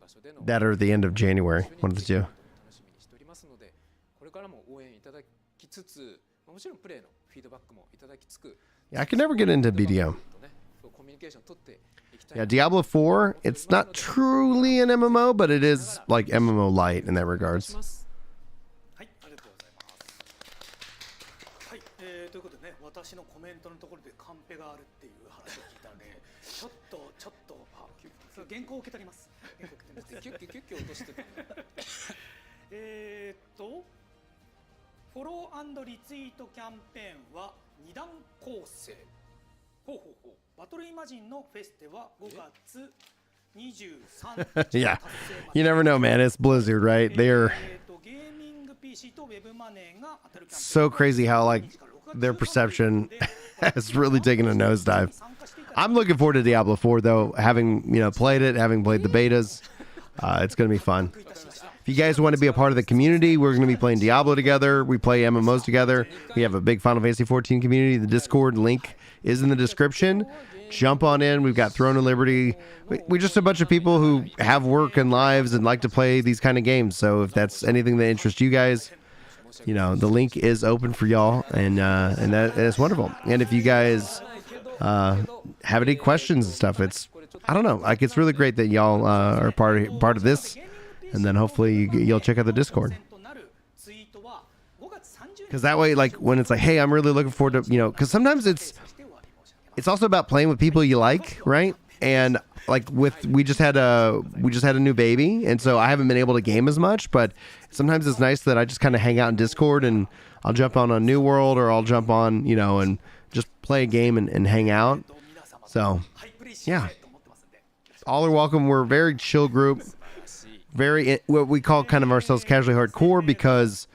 場所での That or the end of January, one of the two. 楽しみにしておりますので、これからも応援いただきつつ、もちろんプレイのフィードバックもいただきつつ、 Yeah, I can never get into BDO. コミュニケーション取っていきたい。 Yeah, Diablo 4, it's not truly an MMO, but it is like MMO light in that regards. はい、ありがとうございます。はい、ということでね、私のコメントのところでカンペがあるっていう話を聞いたので、ちょっと原稿を受け取ります。原稿を受け取ります。キュッキュ落としてたね。フォロー&リツイートキャンペーンは2段構成。バトルイマジンのフェステは5月23日 Yeah, you never know, man. It's Blizzard, right? They're ゲーミング PC とウェブマネーが当たるキャンペーン so crazy how like their perception has really taken a nosedive. I'm looking forward to Diablo 4 though, having played it, having played the betas. It's gonna be fun. If you guys want to be a part of the community, we're gonna be playing Diablo together. We play MMOs together. We have a big Final Fantasy 14 community. The Discord link is in the description. Jump on in. We've got Throne and Liberty. We're just a bunch of people who have work and lives and like to play these kind of games. So if that's anything that interests you guys, the link is open for y'all, and that is wonderful. And if you guys have any questions and stuff, I don't know, like it's really great that y'all are part of this, and then hopefully you'll check out the Discord. Because that way, like when it's like, hey, I'm really looking forward to, because sometimes it's also about playing with people you like, right? And like we just had a new baby, and so I haven't been able to game as much, but sometimes it's nice that I just kind of hang out in Discord, and I'll jump on a New World, or I'll jump on, and just play a game and hang out. So yeah, All are welcome. We're a very chill group. Very what we call kind of ourselves casually hardcore because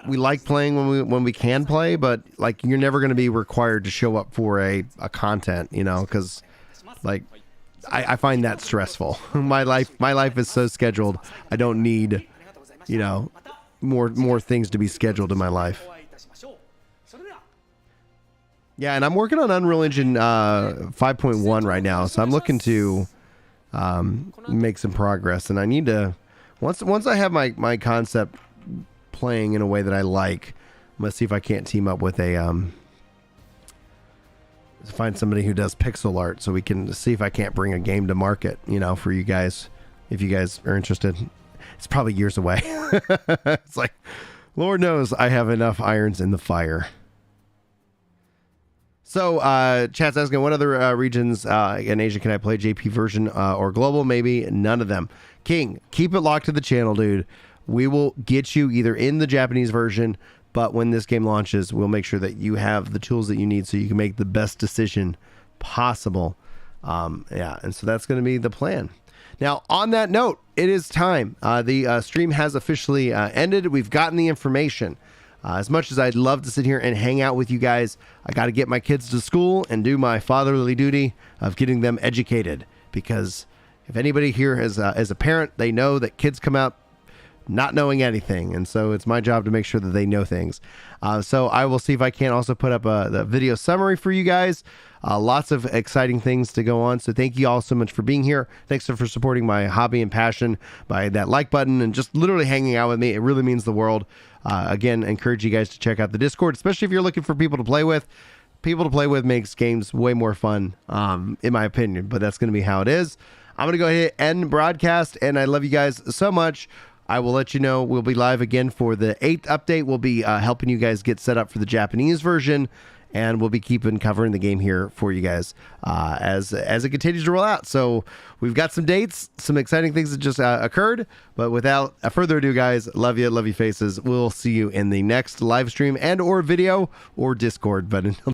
we like playing when we can play, but like you're never going to be required to show up for a content, you know, because like I find that stressful. my life is so scheduled. I don't need, you know, more things to be scheduled in my life. Yeah, and I'm working on Unreal Engine 5.1 right now, so I'm looking to make some progress. And I need to once I have my concept playing in a way that I like, I'm gonna see if I can't team up with find somebody who does pixel art so we can see if I can't bring a game to market, you know, for you guys if you guys are interested. It's probably years away. It's like, Lord knows I have enough irons in the fire. So, chat's asking, what other regions in Asia can I play? JP version or global? Maybe none of them. King, keep it locked to the channel, dude. We will get you either in the Japanese version, but when this game launches, we'll make sure that you have the tools that you need so you can make the best decision possible. Yeah, and so that's going to be the plan. Now, on that note, it is time. The stream has officially ended. We've gotten the information. As much as I'd love to sit here and hang out with you guys, I got to get my kids to school and do my fatherly duty of getting them educated. Because if anybody here is a parent, they know that kids come out not knowing anything. And so it's my job to make sure that they know things. So I will see if I can also put up the video summary for you guys. Lots of exciting things to go on. So thank you all so much for being here. Thanks for supporting my hobby and passion by that like button and just literally hanging out with me. It really means the world. Again, I encourage you guys to check out the Discord, especially if you're looking for people to play with. People to play with makes games way more fun, in my opinion, but that's going to be how it is. I'm going to go ahead and end broadcast, and I love you guys so much. I will let you know we'll be live again for the 8th update. We'll be helping you guys get set up for the Japanese version, and we'll be covering the game here for you guys as it continues to roll out. So we've got some dates, some exciting things that just occurred. But without further ado, guys, love you faces. We'll see you in the next live stream and or video or Discord. But until